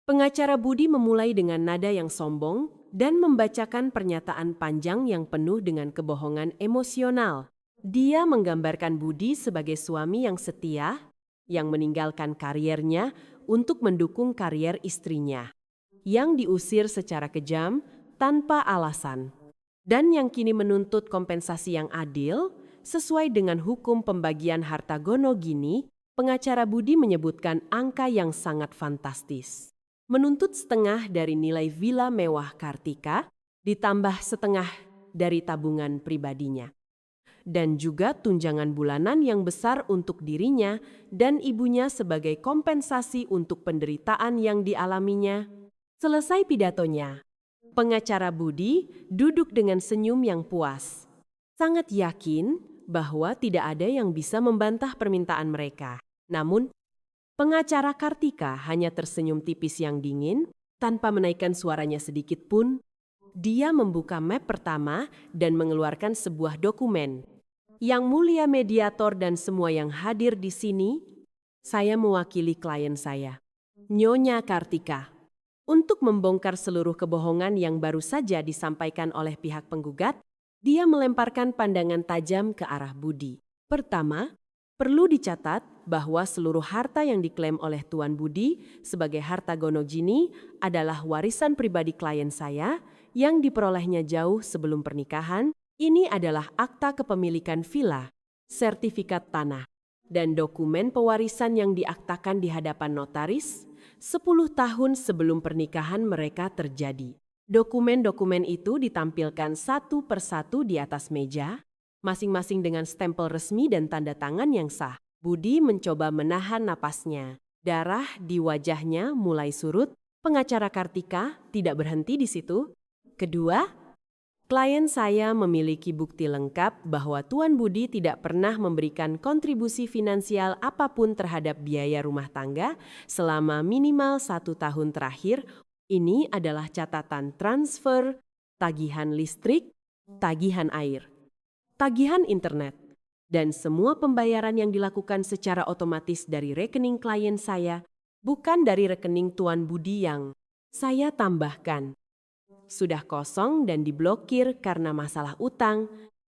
Pengacara Budi memulai dengan nada yang sombong dan membacakan pernyataan panjang yang penuh dengan kebohongan emosional. Dia menggambarkan Budi sebagai suami yang setia, yang meninggalkan kariernya untuk mendukung karier istrinya, yang diusir secara kejam tanpa alasan, dan yang kini menuntut kompensasi yang adil sesuai dengan hukum pembagian harta gono gini. Pengacara Budi menyebutkan angka yang sangat fantastis. Menuntut setengah dari nilai villa mewah Kartika, ditambah setengah dari tabungan pribadinya, dan juga tunjangan bulanan yang besar untuk dirinya dan ibunya sebagai kompensasi untuk penderitaan yang dialaminya. Selesai pidatonya, pengacara Budi duduk dengan senyum yang puas, sangat yakin bahwa tidak ada yang bisa membantah permintaan mereka. Namun, pengacara Kartika hanya tersenyum tipis yang dingin, tanpa menaikkan suaranya sedikit pun. Dia membuka map pertama dan mengeluarkan sebuah dokumen. Yang mulia mediator dan semua yang hadir di sini, saya mewakili klien saya, Nyonya Kartika, untuk membongkar seluruh kebohongan yang baru saja disampaikan oleh pihak penggugat. Dia melemparkan pandangan tajam ke arah Budi. Pertama, perlu dicatat bahwa seluruh harta yang diklaim oleh Tuan Budi sebagai harta gono gini adalah warisan pribadi klien saya yang diperolehnya jauh sebelum pernikahan. Ini adalah akta kepemilikan villa, sertifikat tanah, dan dokumen pewarisan yang diaktakan di hadapan notaris 10 tahun sebelum pernikahan mereka terjadi. Dokumen-dokumen itu ditampilkan satu persatu di atas meja, masing-masing dengan stempel resmi dan tanda tangan yang sah. Budi mencoba menahan napasnya. Darah di wajahnya mulai surut. Pengacara Kartika tidak berhenti di situ. Kedua, klien saya memiliki bukti lengkap bahwa Tuan Budi tidak pernah memberikan kontribusi finansial apapun terhadap biaya rumah tangga selama minimal 1 tahun terakhir. Ini adalah catatan transfer, tagihan listrik, tagihan air, tagihan internet, dan semua pembayaran yang dilakukan secara otomatis dari rekening klien saya, bukan dari rekening Tuan Budi yang saya tambahkan. Sudah kosong dan diblokir karena masalah utang.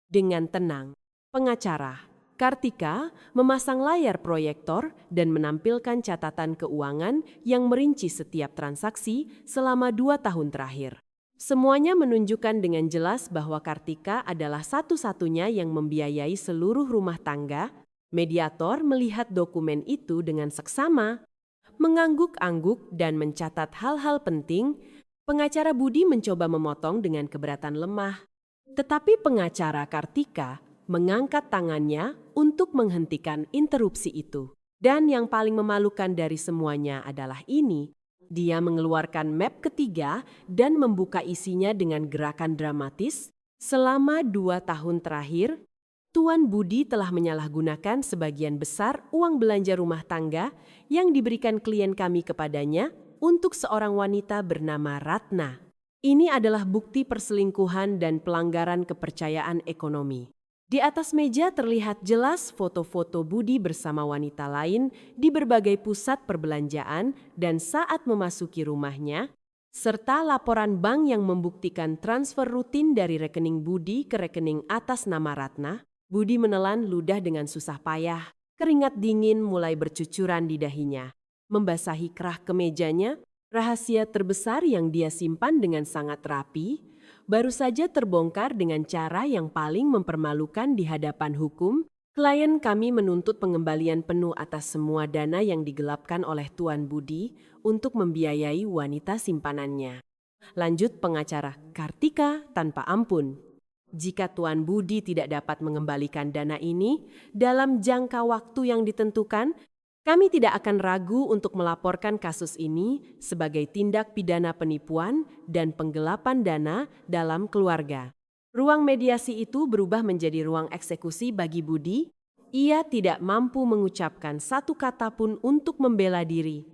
Dengan tenang, pengacara Kartika memasang layar proyektor dan menampilkan catatan keuangan yang merinci setiap transaksi selama 2 tahun terakhir. Semuanya menunjukkan dengan jelas bahwa Kartika adalah satu-satunya yang membiayai seluruh rumah tangga. Mediator melihat dokumen itu dengan seksama, mengangguk-angguk dan mencatat hal-hal penting. Pengacara Budi mencoba memotong dengan keberatan lemah. Tetapi pengacara Kartika mengangkat tangannya untuk menghentikan interupsi itu. Dan yang paling memalukan dari semuanya adalah ini. Dia mengeluarkan map ketiga dan membuka isinya dengan gerakan dramatis. Selama 2 tahun terakhir, Tuan Budi telah menyalahgunakan sebagian besar uang belanja rumah tangga yang diberikan klien kami kepadanya untuk seorang wanita bernama Ratna. Ini adalah bukti perselingkuhan dan pelanggaran kepercayaan ekonomi. Di atas meja terlihat jelas foto-foto Budi bersama wanita lain di berbagai pusat perbelanjaan dan saat memasuki rumahnya, serta laporan bank yang membuktikan transfer rutin dari rekening Budi ke rekening atas nama Ratna. Budi menelan ludah dengan susah payah. Keringat dingin mulai bercucuran di dahinya. Membasahi kerah kemejanya, rahasia terbesar yang dia simpan dengan sangat rapi, baru saja terbongkar dengan cara yang paling mempermalukan di hadapan hukum. Klien kami menuntut pengembalian penuh atas semua dana yang digelapkan oleh Tuan Budi untuk membiayai wanita simpanannya. Lanjut pengacara Kartika tanpa ampun. Jika Tuan Budi tidak dapat mengembalikan dana ini dalam jangka waktu yang ditentukan, kami tidak akan ragu untuk melaporkan kasus ini sebagai tindak pidana penipuan dan penggelapan dana dalam keluarga. Ruang mediasi itu berubah menjadi ruang eksekusi bagi Budi. Ia tidak mampu mengucapkan satu kata pun untuk membela diri.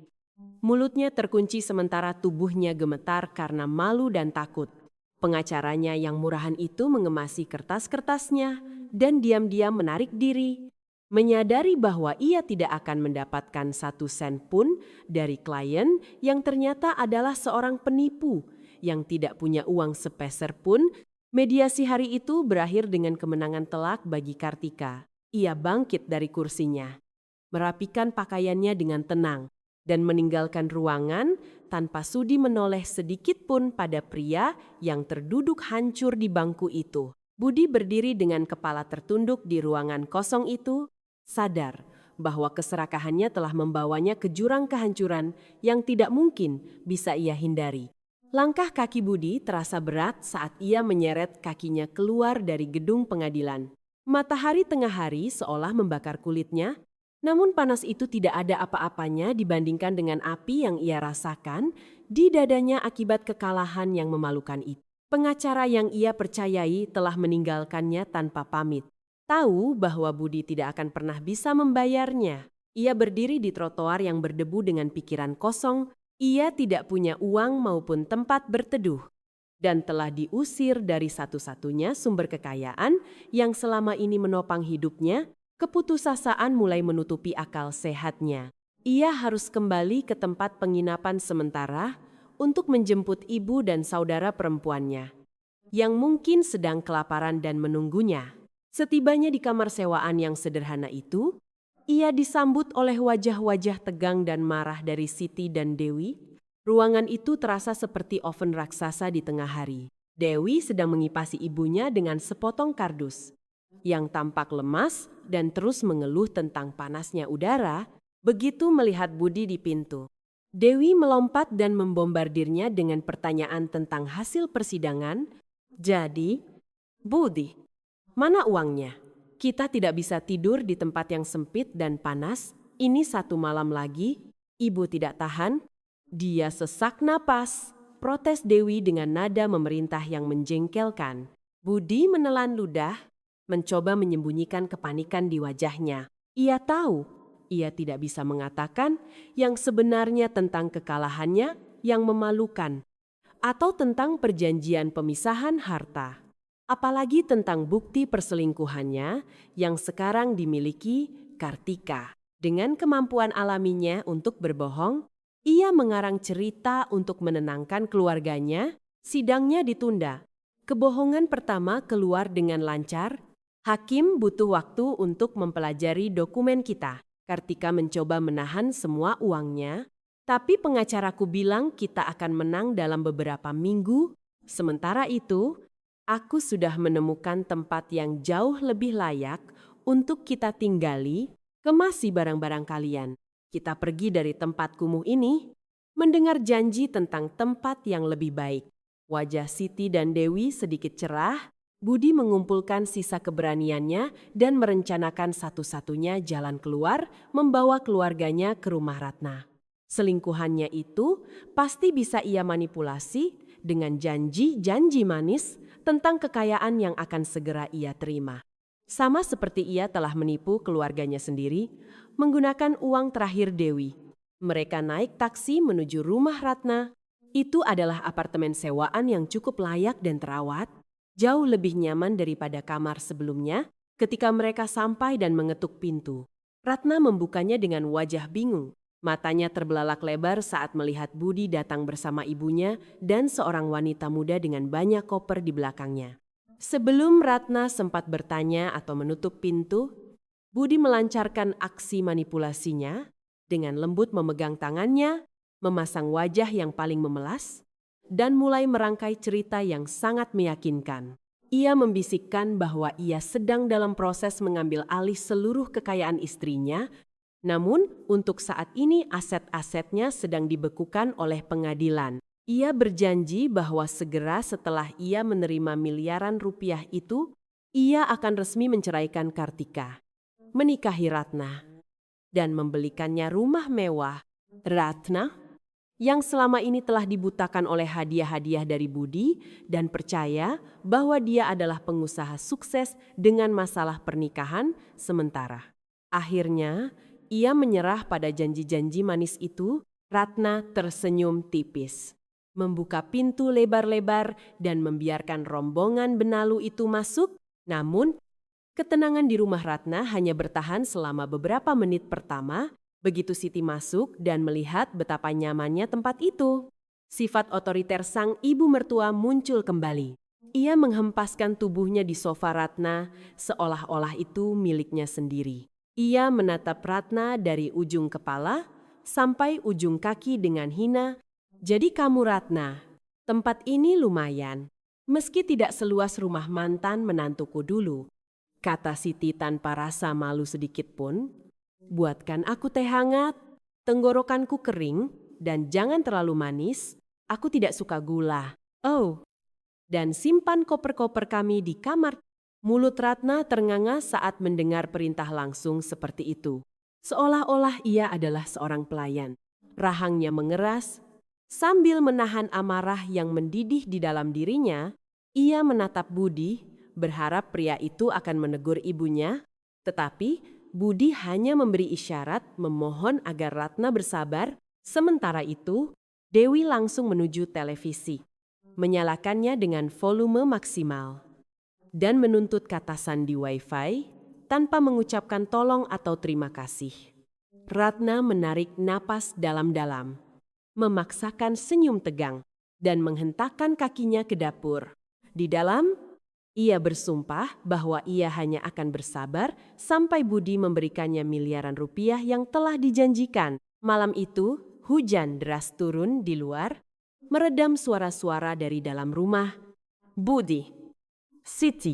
Mulutnya terkunci sementara tubuhnya gemetar karena malu dan takut. Pengacaranya yang murahan itu mengemasi kertas-kertasnya dan diam-diam menarik diri. Menyadari bahwa ia tidak akan mendapatkan 1 sen pun dari klien yang ternyata adalah seorang penipu yang tidak punya uang sepeser pun. Mediasi hari itu berakhir dengan kemenangan telak bagi Kartika. Ia bangkit dari kursinya, merapikan pakaiannya dengan tenang, dan meninggalkan ruangan tanpa sudi menoleh sedikit pun pada pria yang terduduk hancur di bangku itu. Budi berdiri dengan kepala tertunduk di ruangan kosong itu, sadar bahwa keserakahannya telah membawanya ke jurang kehancuran yang tidak mungkin bisa ia hindari. Langkah kaki Budi terasa berat saat ia menyeret kakinya keluar dari gedung pengadilan. Matahari tengah hari seolah membakar kulitnya, namun panas itu tidak ada apa-apanya dibandingkan dengan api yang ia rasakan di dadanya akibat kekalahan yang memalukan itu. Pengacara yang ia percayai telah meninggalkannya tanpa pamit. Tahu bahwa Budi tidak akan pernah bisa membayarnya. Ia berdiri di trotoar yang berdebu dengan pikiran kosong. Ia tidak punya uang maupun tempat berteduh. Dan telah diusir dari satu-satunya sumber kekayaan yang selama ini menopang hidupnya. Keputusasaan mulai menutupi akal sehatnya. Ia harus kembali ke tempat penginapan sementara untuk menjemput ibu dan saudara perempuannya, yang mungkin sedang kelaparan dan menunggunya. Setibanya di kamar sewaan yang sederhana itu, ia disambut oleh wajah-wajah tegang dan marah dari Siti dan Dewi. Ruangan itu terasa seperti oven raksasa di tengah hari. Dewi sedang mengipasi ibunya dengan sepotong kardus, yang tampak lemas dan terus mengeluh tentang panasnya udara begitu melihat Budi di pintu. Dewi melompat dan membombardirnya dengan pertanyaan tentang hasil persidangan. Jadi, Budi, mana uangnya? Kita tidak bisa tidur di tempat yang sempit dan panas. Ini 1 malam lagi. Ibu tidak tahan. Dia sesak napas. Protes Dewi dengan nada memerintah yang menjengkelkan. Budi menelan ludah, mencoba menyembunyikan kepanikan di wajahnya. Ia tahu, ia tidak bisa mengatakan yang sebenarnya tentang kekalahannya yang memalukan, atau tentang perjanjian pemisahan harta. Apalagi tentang bukti perselingkuhannya yang sekarang dimiliki Kartika. Dengan kemampuan alaminya untuk berbohong, ia mengarang cerita untuk menenangkan keluarganya. Sidangnya ditunda. Kebohongan pertama keluar dengan lancar. Hakim butuh waktu untuk mempelajari dokumen kita. Kartika mencoba menahan semua uangnya, tapi pengacaraku bilang kita akan menang dalam beberapa minggu. Sementara itu, aku sudah menemukan tempat yang jauh lebih layak untuk kita tinggali. Kemasi barang-barang kalian. Kita pergi dari tempat kumuh ini, mendengar janji tentang tempat yang lebih baik. Wajah Siti dan Dewi sedikit cerah. Budi mengumpulkan sisa keberaniannya dan merencanakan satu-satunya jalan keluar, membawa keluarganya ke rumah Ratna. Selingkuhannya itu pasti bisa ia manipulasi dengan janji-janji manis tentang kekayaan yang akan segera ia terima. Sama seperti ia telah menipu keluarganya sendiri menggunakan uang terakhir Dewi. Mereka naik taksi menuju rumah Ratna. Itu adalah apartemen sewaan yang cukup layak dan terawat, jauh lebih nyaman daripada kamar sebelumnya. Ketika mereka sampai dan mengetuk pintu, Ratna membukanya dengan wajah bingung. Matanya terbelalak lebar saat melihat Budi datang bersama ibunya dan seorang wanita muda dengan banyak koper di belakangnya. Sebelum Ratna sempat bertanya atau menutup pintu, Budi melancarkan aksi manipulasinya dengan lembut memegang tangannya, memasang wajah yang paling memelas, dan mulai merangkai cerita yang sangat meyakinkan. Ia membisikkan bahwa ia sedang dalam proses mengambil alih seluruh kekayaan istrinya, namun untuk saat ini aset-asetnya sedang dibekukan oleh pengadilan. Ia berjanji bahwa segera setelah ia menerima miliaran rupiah itu, ia akan resmi menceraikan Kartika, menikahi Ratna, dan membelikannya rumah mewah. Ratna, yang selama ini telah dibutakan oleh hadiah-hadiah dari Budi dan percaya bahwa dia adalah pengusaha sukses dengan masalah pernikahan sementara. Akhirnya, ia menyerah pada janji-janji manis itu. Ratna tersenyum tipis, membuka pintu lebar-lebar dan membiarkan rombongan benalu itu masuk. Namun, ketenangan di rumah Ratna hanya bertahan selama beberapa menit pertama. Begitu Siti masuk dan melihat betapa nyamannya tempat itu, sifat otoriter sang ibu mertua muncul kembali. Ia menghempaskan tubuhnya di sofa Ratna seolah-olah itu miliknya sendiri. Ia menatap Ratna dari ujung kepala sampai ujung kaki dengan hina. Jadi kamu Ratna, tempat ini lumayan, meski tidak seluas rumah mantan menantuku dulu, kata Siti tanpa rasa malu sedikit pun. Buatkan aku teh hangat, tenggorokanku kering, dan jangan terlalu manis, aku tidak suka gula. Oh, dan simpan koper-koper kami di kamar. Mulut Ratna ternganga saat mendengar perintah langsung seperti itu. Seolah-olah ia adalah seorang pelayan. Rahangnya mengeras. Sambil menahan amarah yang mendidih di dalam dirinya, ia menatap Budi, berharap pria itu akan menegur ibunya, tetapi Budi hanya memberi isyarat memohon agar Ratna bersabar. Sementara itu, Dewi langsung menuju televisi, menyalakannya dengan volume maksimal, dan menuntut kata sandi wifi tanpa mengucapkan tolong atau terima kasih. Ratna menarik napas dalam-dalam, memaksakan senyum tegang, dan menghentakkan kakinya ke dapur. Di dalam, ia bersumpah bahwa ia hanya akan bersabar sampai Budi memberikannya miliaran rupiah yang telah dijanjikan. Malam itu, hujan deras turun di luar, meredam suara-suara dari dalam rumah. Budi, Siti,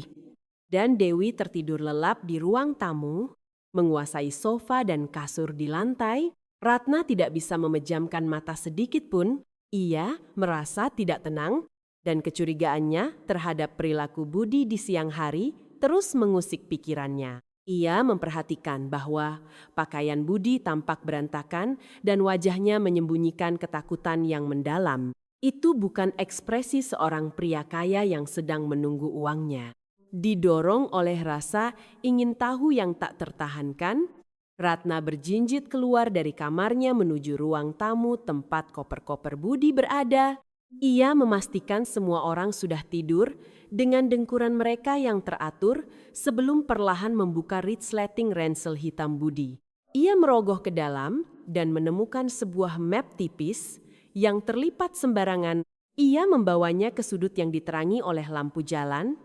dan Dewi tertidur lelap di ruang tamu, menguasai sofa dan kasur di lantai. Ratna tidak bisa memejamkan mata sedikit pun. Ia merasa tidak tenang dan kecurigaannya terhadap perilaku Budi di siang hari terus mengusik pikirannya. Ia memperhatikan bahwa pakaian Budi tampak berantakan dan wajahnya menyembunyikan ketakutan yang mendalam. Itu bukan ekspresi seorang pria kaya yang sedang menunggu uangnya. Didorong oleh rasa ingin tahu yang tak tertahankan, Ratna berjinjit keluar dari kamarnya menuju ruang tamu tempat koper-koper Budi berada. Ia memastikan semua orang sudah tidur dengan dengkuran mereka yang teratur sebelum perlahan membuka resleting ransel hitam Budi. Ia merogoh ke dalam dan menemukan sebuah map tipis yang terlipat sembarangan. Ia membawanya ke sudut yang diterangi oleh lampu jalan.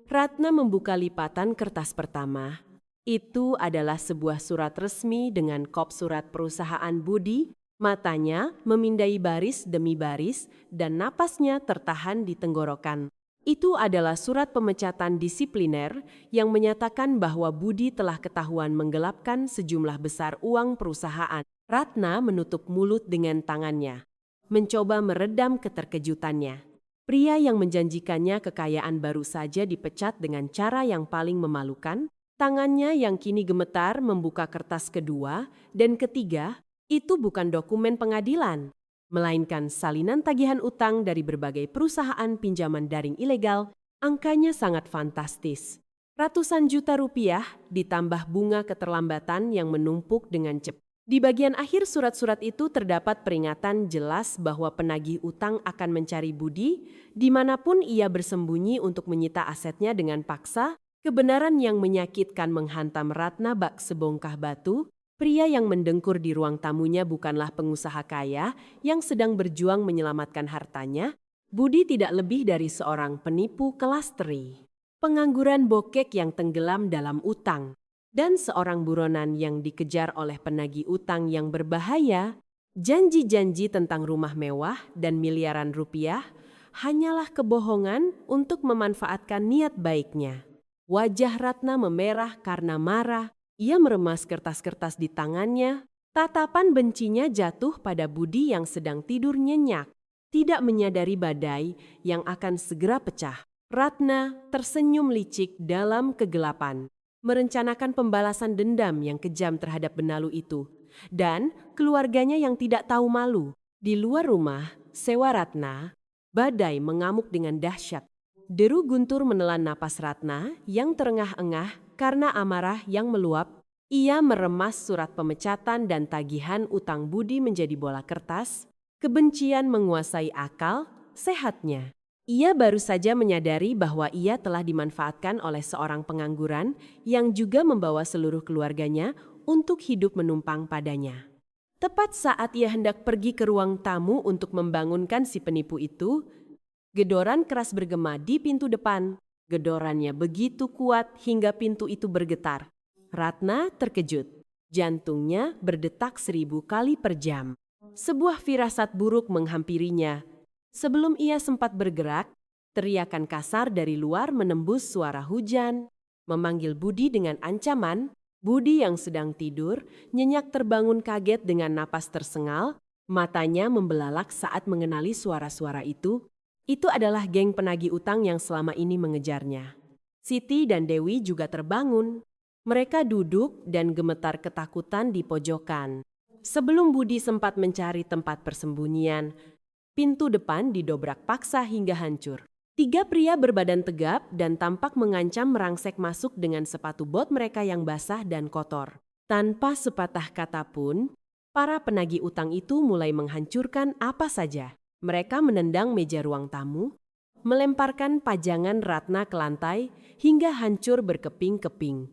Ratna membuka lipatan kertas pertama. Itu adalah sebuah surat resmi dengan kop surat perusahaan Budi. Matanya memindai baris demi baris dan napasnya tertahan di tenggorokan. Itu adalah surat pemecatan disipliner yang menyatakan bahwa Budi telah ketahuan menggelapkan sejumlah besar uang perusahaan. Ratna menutup mulut dengan tangannya, mencoba meredam keterkejutannya. Pria yang menjanjikannya kekayaan baru saja dipecat dengan cara yang paling memalukan. Tangannya yang kini gemetar membuka kertas kedua dan ketiga. Itu bukan dokumen pengadilan, melainkan salinan tagihan utang dari berbagai perusahaan pinjaman daring ilegal. Angkanya sangat fantastis. Ratusan juta rupiah ditambah bunga keterlambatan yang menumpuk dengan cepat. Di bagian akhir surat-surat itu terdapat peringatan jelas bahwa penagih utang akan mencari Budi dimanapun ia bersembunyi untuk menyita asetnya dengan paksa. Kebenaran yang menyakitkan menghantam Ratna bak sebongkah batu. Pria yang mendengkur di ruang tamunya bukanlah pengusaha kaya yang sedang berjuang menyelamatkan hartanya. Budi tidak lebih dari seorang penipu kelas teri, pengangguran bokek yang tenggelam dalam utang, dan seorang buronan yang dikejar oleh penagih utang yang berbahaya. Janji-janji tentang rumah mewah dan miliaran rupiah hanyalah kebohongan untuk memanfaatkan niat baiknya. Wajah Ratna memerah karena marah. Ia meremas kertas-kertas di tangannya. Tatapan bencinya jatuh pada Budi yang sedang tidur nyenyak, tidak menyadari badai yang akan segera pecah. Ratna tersenyum licik dalam kegelapan, merencanakan pembalasan dendam yang kejam terhadap benalu itu. Dan keluarganya yang tidak tahu malu. Di luar rumah, sewa Ratna, badai mengamuk dengan dahsyat. Deru guntur menelan napas Ratna yang terengah-engah karena amarah yang meluap. Ia meremas surat pemecatan dan tagihan utang Budi menjadi bola kertas. Kebencian menguasai akal sehatnya. Ia baru saja menyadari bahwa ia telah dimanfaatkan oleh seorang pengangguran yang juga membawa seluruh keluarganya untuk hidup menumpang padanya. Tepat saat ia hendak pergi ke ruang tamu untuk membangunkan si penipu itu, gedoran keras bergema di pintu depan. Gedorannya begitu kuat hingga pintu itu bergetar. Ratna terkejut. Jantungnya berdetak 1000 kali per jam. Sebuah firasat buruk menghampirinya. Sebelum ia sempat bergerak, teriakan kasar dari luar menembus suara hujan, memanggil Budi dengan ancaman. Budi yang sedang tidur, nyenyak terbangun kaget dengan napas tersengal. Matanya membelalak saat mengenali suara-suara itu. Itu adalah geng penagih utang yang selama ini mengejarnya. Siti dan Dewi juga terbangun. Mereka duduk dan gemetar ketakutan di pojokan. Sebelum Budi sempat mencari tempat persembunyian, pintu depan didobrak paksa hingga hancur. 3 pria berbadan tegap dan tampak mengancam merangsek masuk dengan sepatu bot mereka yang basah dan kotor. Tanpa sepatah kata pun, para penagih utang itu mulai menghancurkan apa saja. Mereka menendang meja ruang tamu, melemparkan pajangan Ratna ke lantai hingga hancur berkeping-keping,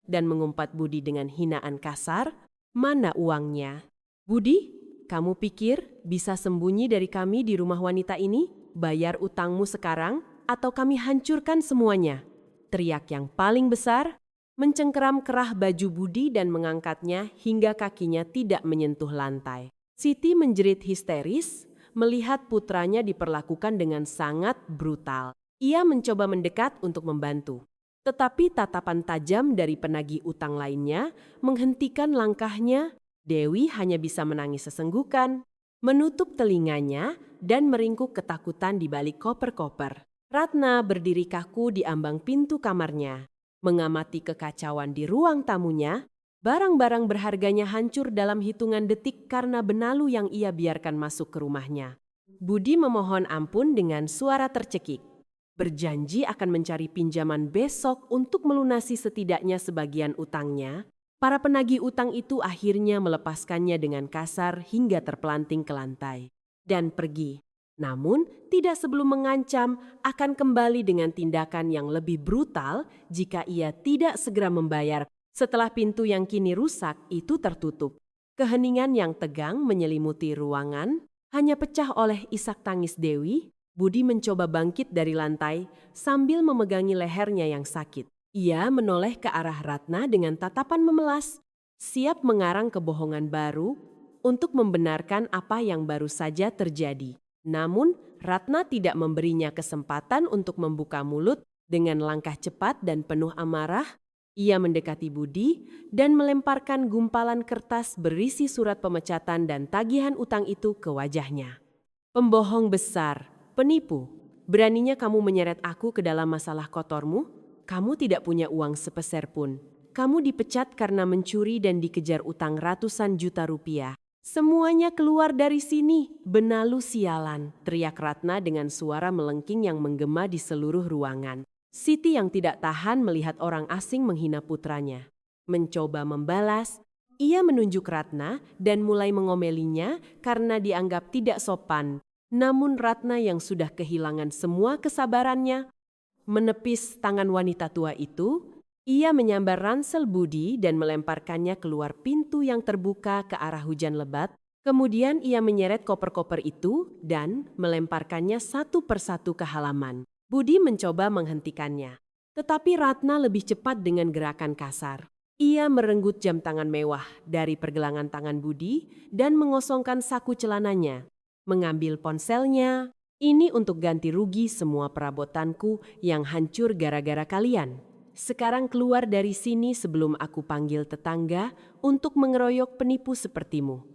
dan mengumpat Budi dengan hinaan kasar, "Mana uangnya? Budi, kamu pikir bisa sembunyi dari kami di rumah wanita ini? Bayar utangmu sekarang atau kami hancurkan semuanya." Teriak yang paling besar mencengkeram kerah baju Budi dan mengangkatnya hingga kakinya tidak menyentuh lantai. Siti menjerit histeris melihat putranya diperlakukan dengan sangat brutal. Ia mencoba mendekat untuk membantu. Tetapi tatapan tajam dari penagih utang lainnya menghentikan langkahnya. Dewi hanya bisa menangis sesenggukan, menutup telinganya dan meringkuk ketakutan di balik koper-koper. Ratna berdiri kaku di ambang pintu kamarnya. Mengamati kekacauan di ruang tamunya, barang-barang berharganya hancur dalam hitungan detik karena benalu yang ia biarkan masuk ke rumahnya. Budi memohon ampun dengan suara tercekik. Berjanji akan mencari pinjaman besok untuk melunasi setidaknya sebagian utangnya. Para penagih utang itu akhirnya melepaskannya dengan kasar hingga terpelanting ke lantai dan pergi. Namun, tidak sebelum mengancam akan kembali dengan tindakan yang lebih brutal jika ia tidak segera membayar setelah pintu yang kini rusak itu tertutup. Keheningan yang tegang menyelimuti ruangan, hanya pecah oleh isak tangis Dewi. Budi mencoba bangkit dari lantai sambil memegangi lehernya yang sakit. Ia menoleh ke arah Ratna dengan tatapan memelas, siap mengarang kebohongan baru untuk membenarkan apa yang baru saja terjadi. Namun, Ratna tidak memberinya kesempatan untuk membuka mulut. Dengan langkah cepat dan penuh amarah, ia mendekati Budi dan melemparkan gumpalan kertas berisi surat pemecatan dan tagihan utang itu ke wajahnya. Pembohong besar, penipu, beraninya kamu menyeret aku ke dalam masalah kotormu? Kamu tidak punya uang sepeser pun. Kamu dipecat karena mencuri dan dikejar utang ratusan juta rupiah. Semuanya keluar dari sini, benalu sialan, teriak Ratna dengan suara melengking yang menggema di seluruh ruangan. Siti yang tidak tahan melihat orang asing menghina putranya. Mencoba membalas, ia menunjuk Ratna dan mulai mengomelinya karena dianggap tidak sopan. Namun Ratna yang sudah kehilangan semua kesabarannya, menepis tangan wanita tua itu. Ia menyambar ransel Budi dan melemparkannya keluar pintu yang terbuka ke arah hujan lebat. Kemudian ia menyeret koper-koper itu dan melemparkannya satu persatu ke halaman. Budi mencoba menghentikannya. Tetapi Ratna lebih cepat dengan gerakan kasar. Ia merenggut jam tangan mewah dari pergelangan tangan Budi dan mengosongkan saku celananya. Mengambil ponselnya, ini untuk ganti rugi semua perabotanku yang hancur gara-gara kalian. Sekarang keluar dari sini sebelum aku panggil tetangga untuk mengeroyok penipu sepertimu.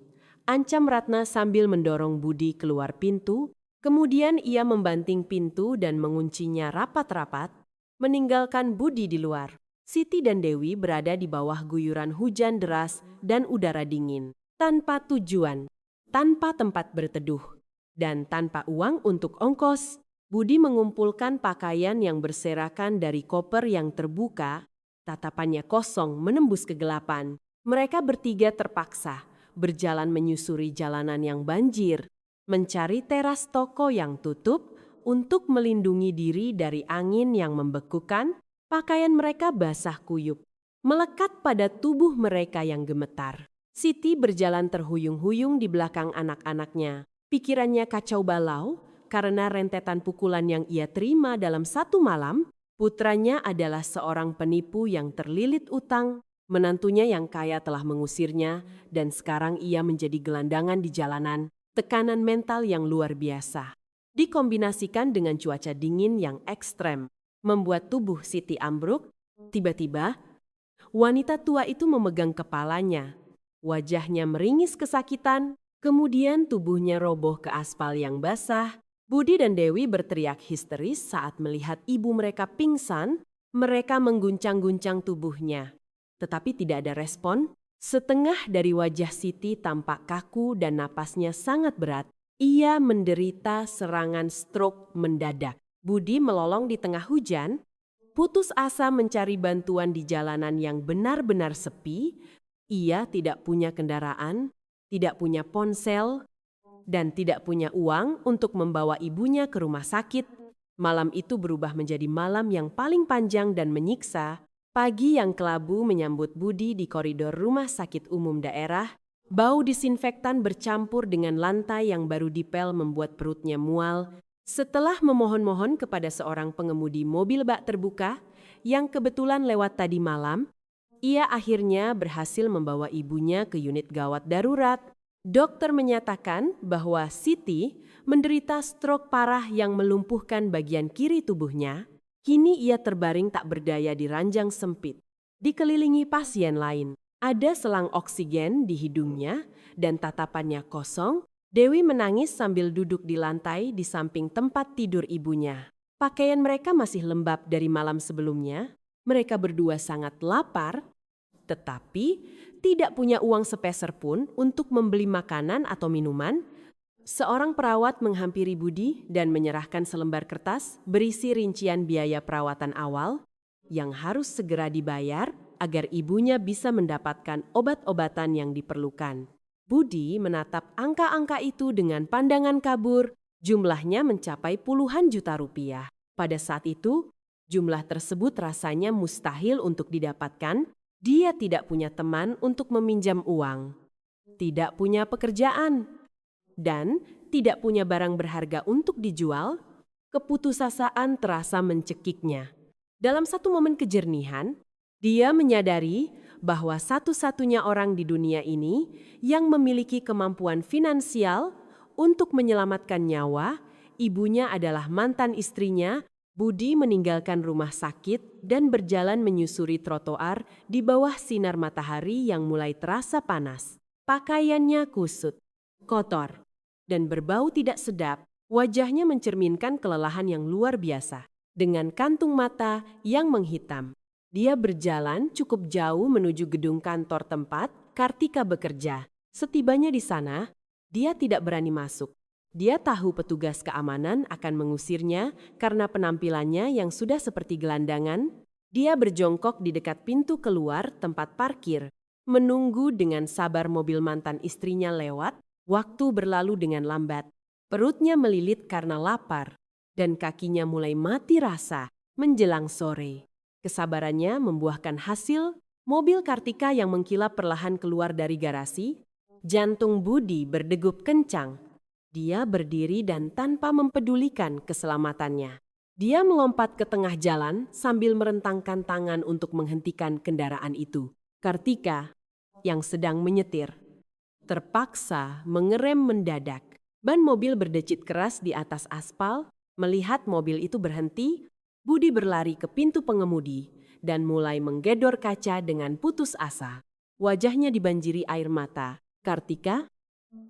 Ancam Ratna sambil mendorong Budi keluar pintu, kemudian ia membanting pintu dan menguncinya rapat-rapat, meninggalkan Budi di luar. Siti dan Dewi berada di bawah guyuran hujan deras dan udara dingin, tanpa tujuan, tanpa tempat berteduh, dan tanpa uang untuk ongkos. Budi mengumpulkan pakaian yang berserakan dari koper yang terbuka, tatapannya kosong menembus kegelapan. Mereka bertiga terpaksa berjalan menyusuri jalanan yang banjir, mencari teras toko yang tutup untuk melindungi diri dari angin yang membekukan. Pakaian mereka basah kuyup, melekat pada tubuh mereka yang gemetar. Siti berjalan terhuyung-huyung di belakang anak-anaknya. Pikirannya kacau balau, karena rentetan pukulan yang ia terima dalam satu malam. Putranya adalah seorang penipu yang terlilit utang, menantunya yang kaya telah mengusirnya, dan sekarang ia menjadi gelandangan di jalanan. Tekanan mental yang luar biasa, dikombinasikan dengan cuaca dingin yang ekstrem, membuat tubuh Siti ambruk. Tiba-tiba, wanita tua itu memegang kepalanya. Wajahnya meringis kesakitan, kemudian tubuhnya roboh ke aspal yang basah. Budi dan Dewi berteriak histeris saat melihat ibu mereka pingsan. Mereka mengguncang-guncang tubuhnya, tetapi tidak ada respon. Setengah dari wajah Siti tampak kaku dan napasnya sangat berat. Ia menderita serangan stroke mendadak. Budi melolong di tengah hujan, putus asa mencari bantuan di jalanan yang benar-benar sepi. Ia tidak punya kendaraan, tidak punya ponsel, dan tidak punya uang untuk membawa ibunya ke rumah sakit. Malam itu berubah menjadi malam yang paling panjang dan menyiksa. Pagi yang kelabu menyambut Budi di koridor rumah sakit umum daerah. Bau disinfektan bercampur dengan lantai yang baru dipel membuat perutnya mual. Setelah memohon-mohon kepada seorang pengemudi mobil bak terbuka yang kebetulan lewat tadi malam, ia akhirnya berhasil membawa ibunya ke unit gawat darurat. Dokter menyatakan bahwa Siti menderita stroke parah yang melumpuhkan bagian kiri tubuhnya. Kini ia terbaring tak berdaya di ranjang sempit, dikelilingi pasien lain. Ada selang oksigen di hidungnya dan tatapannya kosong. Dewi menangis sambil duduk di lantai di samping tempat tidur ibunya. Pakaian mereka masih lembab dari malam sebelumnya. Mereka berdua sangat lapar, tetapi tidak punya uang sepeser pun untuk membeli makanan atau minuman. Seorang perawat menghampiri Budi dan menyerahkan selembar kertas berisi rincian biaya perawatan awal yang harus segera dibayar agar ibunya bisa mendapatkan obat-obatan yang diperlukan. Budi menatap angka-angka itu dengan pandangan kabur, jumlahnya mencapai puluhan juta rupiah. Pada saat itu, jumlah tersebut rasanya mustahil untuk didapatkan. Dia tidak punya teman untuk meminjam uang, tidak punya pekerjaan, dan tidak punya barang berharga untuk dijual. Keputusasaan terasa mencekiknya. Dalam satu momen kejernihan, dia menyadari bahwa satu-satunya orang di dunia ini yang memiliki kemampuan finansial untuk menyelamatkan nyawa ibunya adalah mantan istrinya. Budi meninggalkan rumah sakit dan berjalan menyusuri trotoar di bawah sinar matahari yang mulai terasa panas. Pakaiannya kusut, kotor, dan berbau tidak sedap. Wajahnya mencerminkan kelelahan yang luar biasa. Dengan kantung mata yang menghitam, dia berjalan cukup jauh menuju gedung kantor tempat Kartika bekerja. Setibanya di sana, dia tidak berani masuk. Dia tahu petugas keamanan akan mengusirnya karena penampilannya yang sudah seperti gelandangan. Dia berjongkok di dekat pintu keluar tempat parkir, menunggu dengan sabar mobil mantan istrinya lewat. Waktu berlalu dengan lambat. Perutnya melilit karena lapar, dan kakinya mulai mati rasa menjelang sore. Kesabarannya membuahkan hasil. Mobil Kartika yang mengkilap perlahan keluar dari garasi. Jantung Budi berdegup kencang. Dia berdiri dan tanpa mempedulikan keselamatannya. Dia melompat ke tengah jalan sambil merentangkan tangan untuk menghentikan kendaraan itu. Kartika, yang sedang menyetir, terpaksa mengerem mendadak. Ban mobil berdecit keras di atas aspal. Melihat mobil itu berhenti, Budi berlari ke pintu pengemudi dan mulai menggedor kaca dengan putus asa. Wajahnya dibanjiri air mata. Kartika,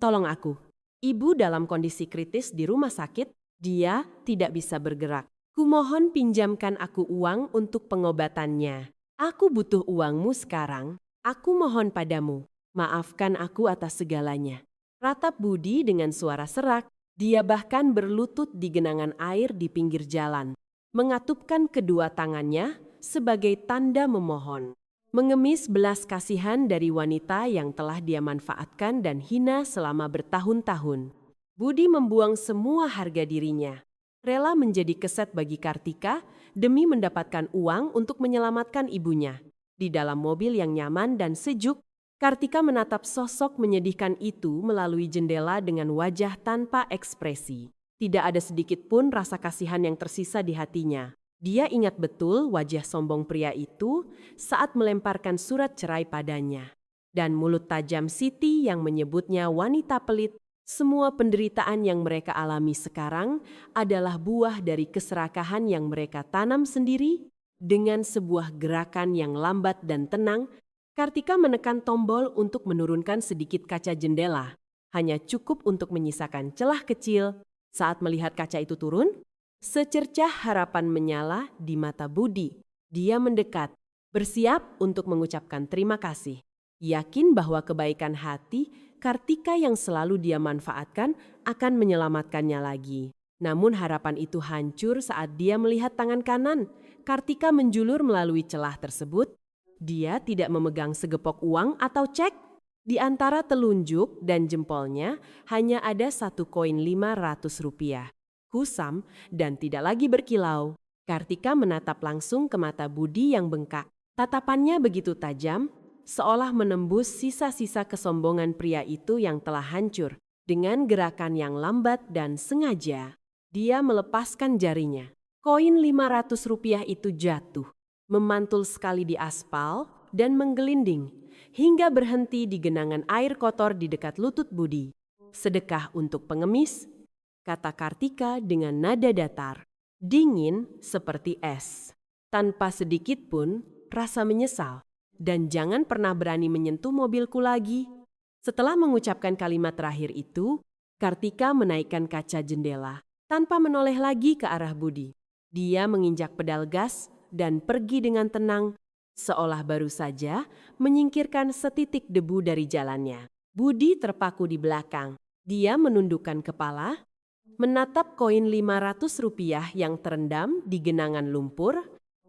tolong aku. Ibu dalam kondisi kritis di rumah sakit, dia tidak bisa bergerak. Kumohon pinjamkan aku uang untuk pengobatannya. Aku butuh uangmu sekarang. Aku mohon padamu, maafkan aku atas segalanya. Ratap Budi dengan suara serak. Dia bahkan berlutut di genangan air di pinggir jalan, mengatupkan kedua tangannya sebagai tanda memohon. Mengemis belas kasihan dari wanita yang telah dia manfaatkan dan hina selama bertahun-tahun. Budi membuang semua harga dirinya. Rela menjadi keset bagi Kartika demi mendapatkan uang untuk menyelamatkan ibunya. Di dalam mobil yang nyaman dan sejuk, Kartika menatap sosok menyedihkan itu melalui jendela dengan wajah tanpa ekspresi. Tidak ada sedikit pun rasa kasihan yang tersisa di hatinya. Dia ingat betul wajah sombong pria itu saat melemparkan surat cerai padanya. Dan mulut tajam Siti yang menyebutnya wanita pelit. Semua penderitaan yang mereka alami sekarang adalah buah dari keserakahan yang mereka tanam sendiri. Dengan sebuah gerakan yang lambat dan tenang, Kartika menekan tombol untuk menurunkan sedikit kaca jendela. Hanya cukup untuk menyisakan celah kecil. Saat melihat kaca itu turun, secercah harapan menyala di mata Budi. Dia mendekat, bersiap untuk mengucapkan terima kasih. Yakin bahwa kebaikan hati Kartika yang selalu dia manfaatkan akan menyelamatkannya lagi. Namun harapan itu hancur saat dia melihat tangan kanan. Kartika menjulur melalui celah tersebut. Dia tidak memegang segepok uang atau cek. Di antara telunjuk dan jempolnya hanya ada 1 koin Rp500. Kusam dan tidak lagi berkilau. Kartika menatap langsung ke mata Budi yang bengkak. Tatapannya begitu tajam, seolah menembus sisa-sisa kesombongan pria itu yang telah hancur. Dengan gerakan yang lambat dan sengaja, dia melepaskan jarinya. Koin Rp500 itu jatuh, memantul sekali di aspal dan menggelinding, hingga berhenti di genangan air kotor di dekat lutut Budi. Sedekah untuk pengemis, kata Kartika dengan nada datar, dingin seperti es. Tanpa sedikit pun rasa menyesal. Dan jangan pernah berani menyentuh mobilku lagi. Setelah mengucapkan kalimat terakhir itu, Kartika menaikkan kaca jendela tanpa menoleh lagi ke arah Budi. Dia menginjak pedal gas, dan pergi dengan tenang, seolah baru saja menyingkirkan setitik debu dari jalannya. Budi terpaku di belakang. Dia menundukkan kepala, menatap koin Rp500 yang terendam di genangan lumpur.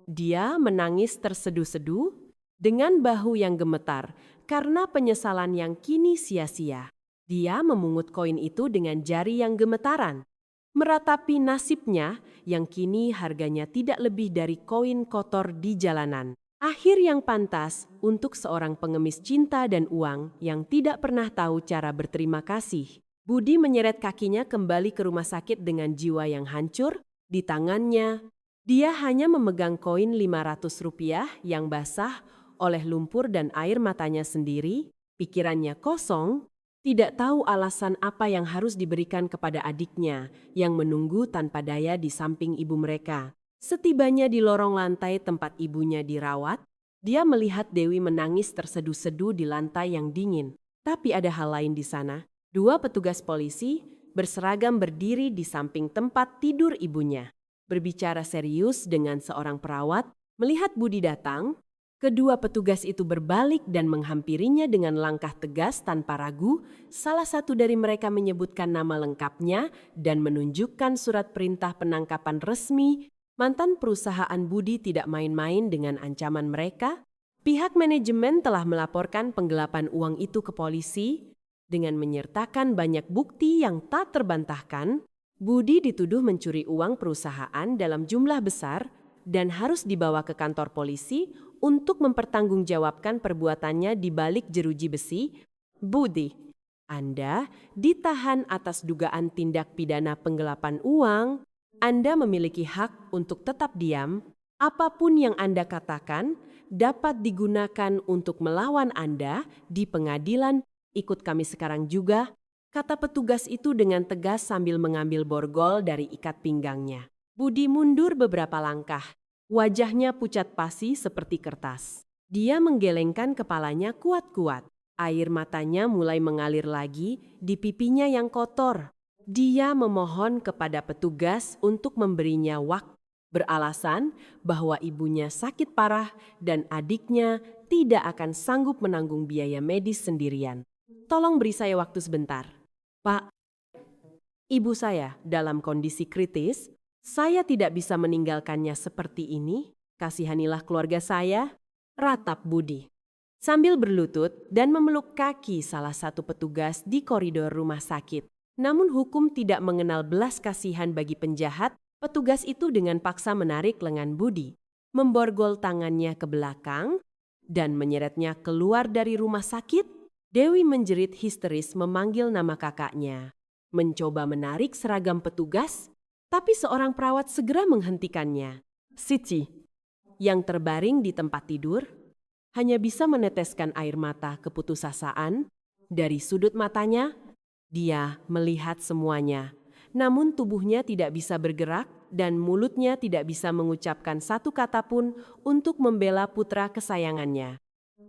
Dia menangis terseduh-seduh dengan bahu yang gemetar karena penyesalan yang kini sia-sia. Dia memungut koin itu dengan jari yang gemetaran, meratapi nasibnya yang kini harganya tidak lebih dari koin kotor di jalanan. Akhir yang pantas untuk seorang pengemis cinta dan uang yang tidak pernah tahu cara berterima kasih. Budi menyeret kakinya kembali ke rumah sakit dengan jiwa yang hancur. Di tangannya, dia hanya memegang koin Rp500 yang basah oleh lumpur dan air matanya sendiri. Pikirannya kosong, tidak tahu alasan apa yang harus diberikan kepada adiknya yang menunggu tanpa daya di samping ibu mereka. Setibanya di lorong lantai tempat ibunya dirawat, dia melihat Dewi menangis terseduh-seduh di lantai yang dingin. Tapi ada hal lain di sana. 2 petugas polisi berseragam berdiri di samping tempat tidur ibunya. Berbicara serius dengan seorang perawat, melihat Budi datang, kedua petugas itu berbalik dan menghampirinya dengan langkah tegas tanpa ragu. Salah satu dari mereka menyebutkan nama lengkapnya dan menunjukkan surat perintah penangkapan resmi. Mantan perusahaan Budi tidak main-main dengan ancaman mereka. Pihak manajemen telah melaporkan penggelapan uang itu ke polisi. Dengan menyertakan banyak bukti yang tak terbantahkan, Budi dituduh mencuri uang perusahaan dalam jumlah besar dan harus dibawa ke kantor polisi untuk mempertanggungjawabkan perbuatannya di balik jeruji besi. Budi, Anda ditahan atas dugaan tindak pidana penggelapan uang. Anda memiliki hak untuk tetap diam. Apapun yang Anda katakan dapat digunakan untuk melawan Anda di pengadilan. Ikut kami sekarang juga, kata petugas itu dengan tegas sambil mengambil borgol dari ikat pinggangnya. Budi mundur beberapa langkah. Wajahnya pucat pasi seperti kertas. Dia menggelengkan kepalanya kuat-kuat. Air matanya mulai mengalir lagi di pipinya yang kotor. Dia memohon kepada petugas untuk memberinya waktu, beralasan bahwa ibunya sakit parah dan adiknya tidak akan sanggup menanggung biaya medis sendirian. Tolong beri saya waktu sebentar. Pak, ibu saya dalam kondisi kritis. Saya tidak bisa meninggalkannya seperti ini. Kasihanilah keluarga saya, ratap Budi. Sambil berlutut dan memeluk kaki salah satu petugas di koridor rumah sakit. Namun hukum tidak mengenal belas kasihan bagi penjahat. Petugas itu dengan paksa menarik lengan Budi, memborgol tangannya ke belakang, dan menyeretnya keluar dari rumah sakit. Dewi menjerit histeris memanggil nama kakaknya. Mencoba menarik seragam petugas, tapi seorang perawat segera menghentikannya. Cici, yang terbaring di tempat tidur, hanya bisa meneteskan air mata keputusasaan. Dari sudut matanya, dia melihat semuanya. Namun tubuhnya tidak bisa bergerak dan mulutnya tidak bisa mengucapkan satu kata pun untuk membela putra kesayangannya,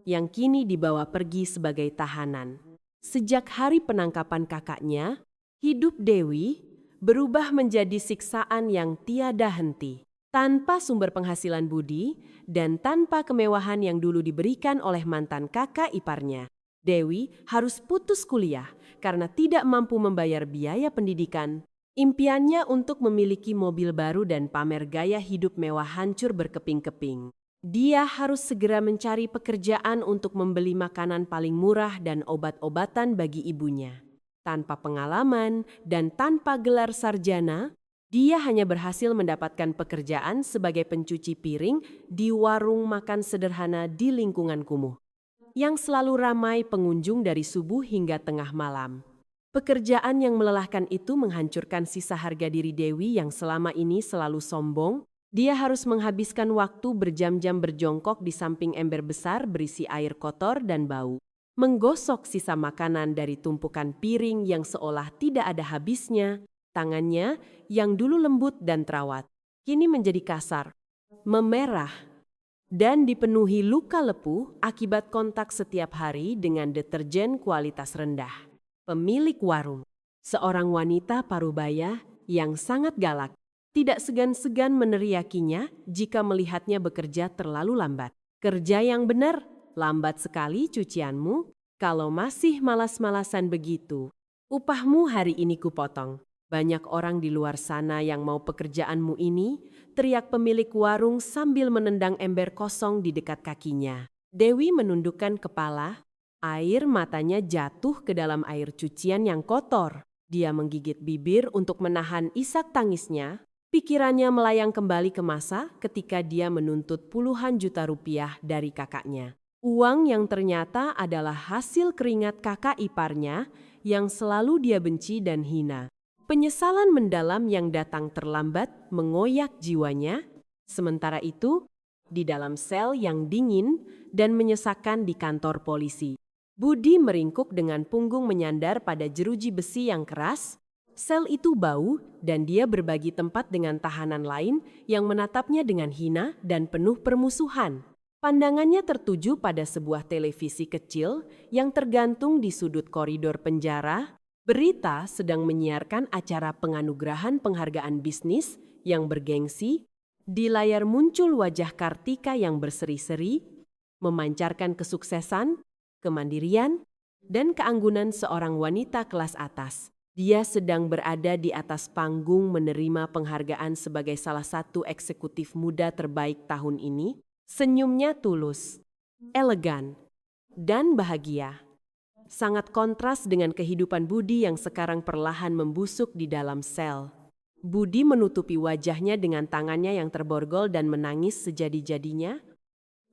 yang kini dibawa pergi sebagai tahanan. Sejak hari penangkapan kakaknya, hidup Dewi berubah menjadi siksaan yang tiada henti. Tanpa sumber penghasilan Budi dan tanpa kemewahan yang dulu diberikan oleh mantan kakak iparnya, Dewi harus putus kuliah karena tidak mampu membayar biaya pendidikan. Impiannya untuk memiliki mobil baru dan pamer gaya hidup mewah hancur berkeping-keping. Dia harus segera mencari pekerjaan untuk membeli makanan paling murah dan obat-obatan bagi ibunya. Tanpa pengalaman dan tanpa gelar sarjana, dia hanya berhasil mendapatkan pekerjaan sebagai pencuci piring di warung makan sederhana di lingkungan kumuh, yang selalu ramai pengunjung dari subuh hingga tengah malam. Pekerjaan yang melelahkan itu menghancurkan sisa harga diri Dewi yang selama ini selalu sombong. Dia harus menghabiskan waktu berjam-jam berjongkok di samping ember besar berisi air kotor dan bau, menggosok sisa makanan dari tumpukan piring yang seolah tidak ada habisnya. Tangannya yang dulu lembut dan terawat, kini menjadi kasar, memerah, dan dipenuhi luka lepuh akibat kontak setiap hari dengan deterjen kualitas rendah. Pemilik warung, seorang wanita parubaya yang sangat galak, tidak segan-segan meneriakinya jika melihatnya bekerja terlalu lambat. Kerja yang benar, lambat sekali cucianmu, kalau masih malas-malasan begitu. Upahmu hari ini kupotong. Banyak orang di luar sana yang mau pekerjaanmu ini, teriak pemilik warung sambil menendang ember kosong di dekat kakinya. Dewi menundukkan kepala, air matanya jatuh ke dalam air cucian yang kotor. Dia menggigit bibir untuk menahan isak tangisnya. Pikirannya melayang kembali ke masa ketika dia menuntut puluhan juta rupiah dari kakaknya. Uang yang ternyata adalah hasil keringat kakak iparnya yang selalu dia benci dan hina. Penyesalan mendalam yang datang terlambat mengoyak jiwanya. Sementara itu, di dalam sel yang dingin dan menyesakan di kantor polisi, Budi meringkuk dengan punggung menyandar pada jeruji besi yang keras. Sel itu bau dan dia berbagi tempat dengan tahanan lain yang menatapnya dengan hina dan penuh permusuhan. Pandangannya tertuju pada sebuah televisi kecil yang tergantung di sudut koridor penjara. Berita sedang menyiarkan acara penganugerahan penghargaan bisnis yang bergengsi. Di layar muncul wajah Kartika yang berseri-seri, memancarkan kesuksesan, kemandirian, dan keanggunan seorang wanita kelas atas. Dia sedang berada di atas panggung menerima penghargaan sebagai salah satu eksekutif muda terbaik tahun ini. Senyumnya tulus, elegan, dan bahagia. Sangat kontras dengan kehidupan Budi yang sekarang perlahan membusuk di dalam sel. Budi menutupi wajahnya dengan tangannya yang terborgol dan menangis sejadi-jadinya,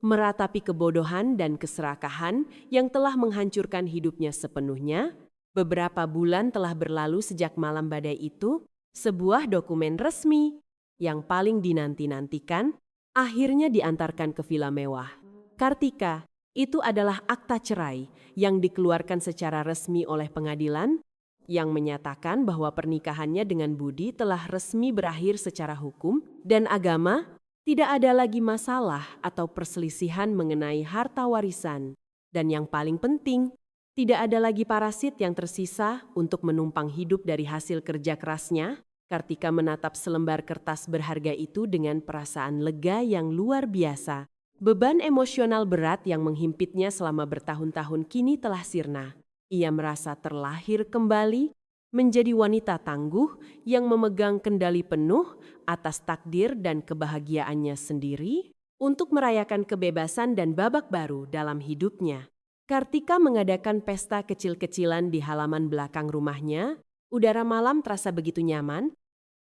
meratapi kebodohan dan keserakahan yang telah menghancurkan hidupnya sepenuhnya. Beberapa bulan telah berlalu sejak malam badai itu. Sebuah dokumen resmi yang paling dinanti-nantikan akhirnya diantarkan ke villa mewah. Kartika, itu adalah akta cerai yang dikeluarkan secara resmi oleh pengadilan yang menyatakan bahwa pernikahannya dengan Budi telah resmi berakhir secara hukum dan agama. Tidak ada lagi masalah atau perselisihan mengenai harta warisan. Dan yang paling penting, tidak ada lagi parasit yang tersisa untuk menumpang hidup dari hasil kerja kerasnya. Kartika menatap selembar kertas berharga itu dengan perasaan lega yang luar biasa. Beban emosional berat yang menghimpitnya selama bertahun-tahun kini telah sirna. Ia merasa terlahir kembali menjadi wanita tangguh yang memegang kendali penuh atas takdir dan kebahagiaannya sendiri untuk merayakan kebebasan dan babak baru dalam hidupnya. Kartika mengadakan pesta kecil-kecilan di halaman belakang rumahnya. Udara malam terasa begitu nyaman,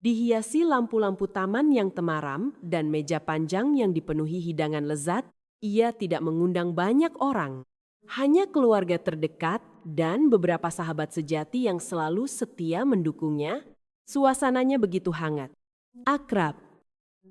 dihiasi lampu-lampu taman yang temaram dan meja panjang yang dipenuhi hidangan lezat. Ia tidak mengundang banyak orang, hanya keluarga terdekat dan beberapa sahabat sejati yang selalu setia mendukungnya. Suasananya begitu hangat, akrab,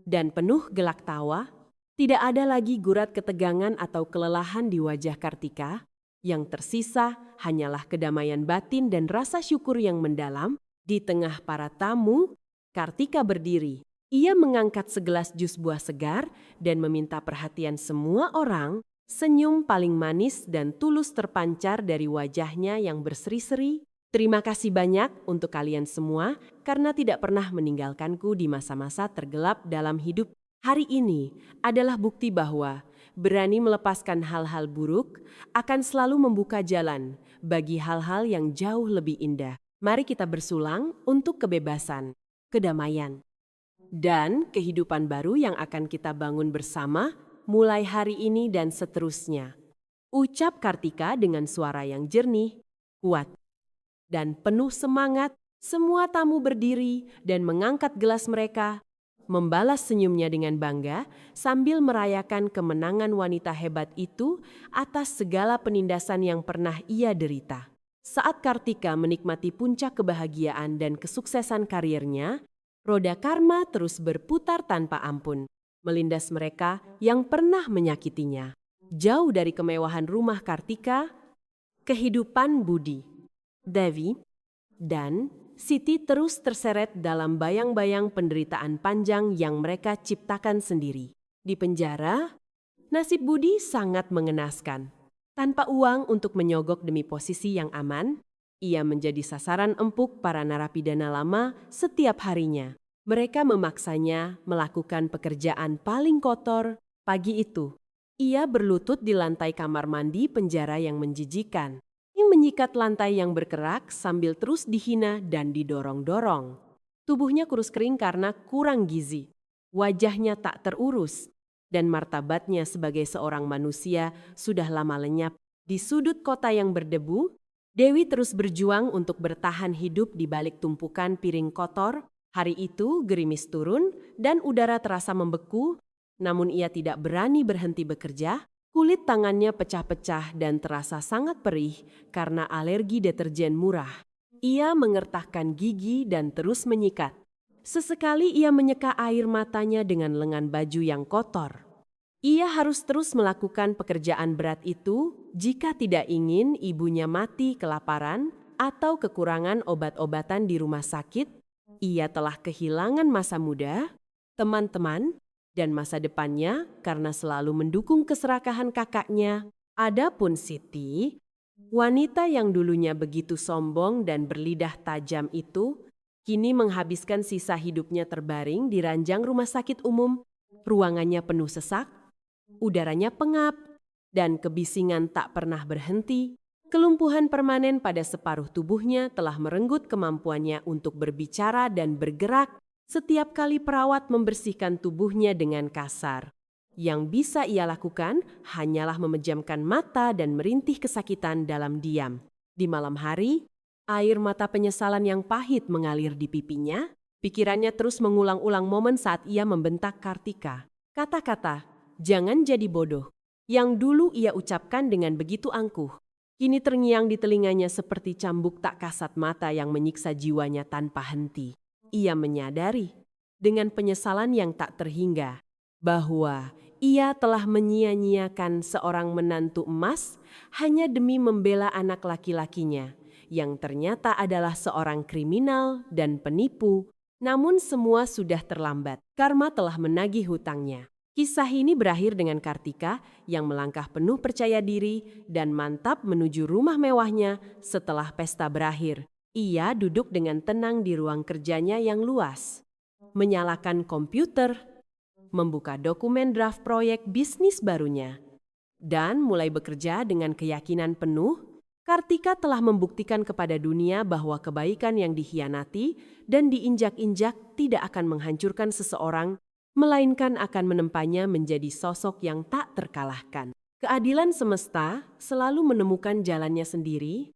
dan penuh gelak tawa. Tidak ada lagi gurat ketegangan atau kelelahan di wajah Kartika. Yang tersisa hanyalah kedamaian batin dan rasa syukur yang mendalam. Di tengah para tamu, Kartika berdiri. Ia mengangkat segelas jus buah segar dan meminta perhatian semua orang. Senyum paling manis dan tulus terpancar dari wajahnya yang berseri-seri. Terima kasih banyak untuk kalian semua karena tidak pernah meninggalkanku di masa-masa tergelap dalam hidup. Hari ini adalah bukti bahwa berani melepaskan hal-hal buruk akan selalu membuka jalan bagi hal-hal yang jauh lebih indah. Mari kita bersulang untuk kebebasan, kedamaian, dan kehidupan baru yang akan kita bangun bersama mulai hari ini dan seterusnya. Ucap Kartika dengan suara yang jernih, kuat, dan penuh semangat. Semua tamu berdiri dan mengangkat gelas mereka, membalas senyumnya dengan bangga sambil merayakan kemenangan wanita hebat itu atas segala penindasan yang pernah ia derita. Saat Kartika menikmati puncak kebahagiaan dan kesuksesan karirnya, roda karma terus berputar tanpa ampun, melindas mereka yang pernah menyakitinya. Jauh dari kemewahan rumah Kartika, kehidupan Budi, Devi, dan Siti terus terseret dalam bayang-bayang penderitaan panjang yang mereka ciptakan sendiri. Di penjara, nasib Budi sangat mengenaskan. Tanpa uang untuk menyogok demi posisi yang aman, ia menjadi sasaran empuk para narapidana lama setiap harinya. Mereka memaksanya melakukan pekerjaan paling kotor pagi itu. Ia berlutut di lantai kamar mandi penjara yang menjijikan. Ia menyikat lantai yang berkerak sambil terus dihina dan didorong-dorong. Tubuhnya kurus kering karena kurang gizi. Wajahnya tak terurus. Dan martabatnya sebagai seorang manusia sudah lama lenyap. Di sudut kota yang berdebu, Dewi terus berjuang untuk bertahan hidup di balik tumpukan piring kotor. Hari itu gerimis turun dan udara terasa membeku, namun ia tidak berani berhenti bekerja. Kulit tangannya pecah-pecah dan terasa sangat perih karena alergi deterjen murah. Ia mengertakkan gigi dan terus menyikat. Sesekali ia menyeka air matanya dengan lengan baju yang kotor. Ia harus terus melakukan pekerjaan berat itu jika tidak ingin ibunya mati kelaparan atau kekurangan obat-obatan di rumah sakit. Ia telah kehilangan masa muda, teman-teman, dan masa depannya karena selalu mendukung keserakahan kakaknya. Adapun Siti, wanita yang dulunya begitu sombong dan berlidah tajam itu, kini menghabiskan sisa hidupnya terbaring di ranjang rumah sakit umum. Ruangannya penuh sesak, udaranya pengap, dan kebisingan tak pernah berhenti. Kelumpuhan permanen pada separuh tubuhnya telah merenggut kemampuannya untuk berbicara dan bergerak. Setiap kali perawat membersihkan tubuhnya dengan kasar. Yang bisa ia lakukan hanyalah memejamkan mata dan merintih kesakitan dalam diam. Di malam hari, air mata penyesalan yang pahit mengalir di pipinya. Pikirannya terus mengulang-ulang momen saat ia membentak Kartika. Kata-kata, "Jangan jadi bodoh," yang dulu ia ucapkan dengan begitu angkuh, kini terngiang di telinganya seperti cambuk tak kasat mata yang menyiksa jiwanya tanpa henti. Ia menyadari, dengan penyesalan yang tak terhingga, bahwa ia telah menyia-nyiakan seorang menantu emas hanya demi membela anak laki-lakinya, yang ternyata adalah seorang kriminal dan penipu. Namun semua sudah terlambat, karma telah menagih hutangnya. Kisah ini berakhir dengan Kartika yang melangkah penuh percaya diri dan mantap menuju rumah mewahnya setelah pesta berakhir. Ia duduk dengan tenang di ruang kerjanya yang luas, menyalakan komputer, membuka dokumen draft proyek bisnis barunya, dan mulai bekerja dengan keyakinan penuh. Kartika telah membuktikan kepada dunia bahwa kebaikan yang dikhianati dan diinjak-injak tidak akan menghancurkan seseorang, melainkan akan menempanya menjadi sosok yang tak terkalahkan. Keadilan semesta selalu menemukan jalannya sendiri,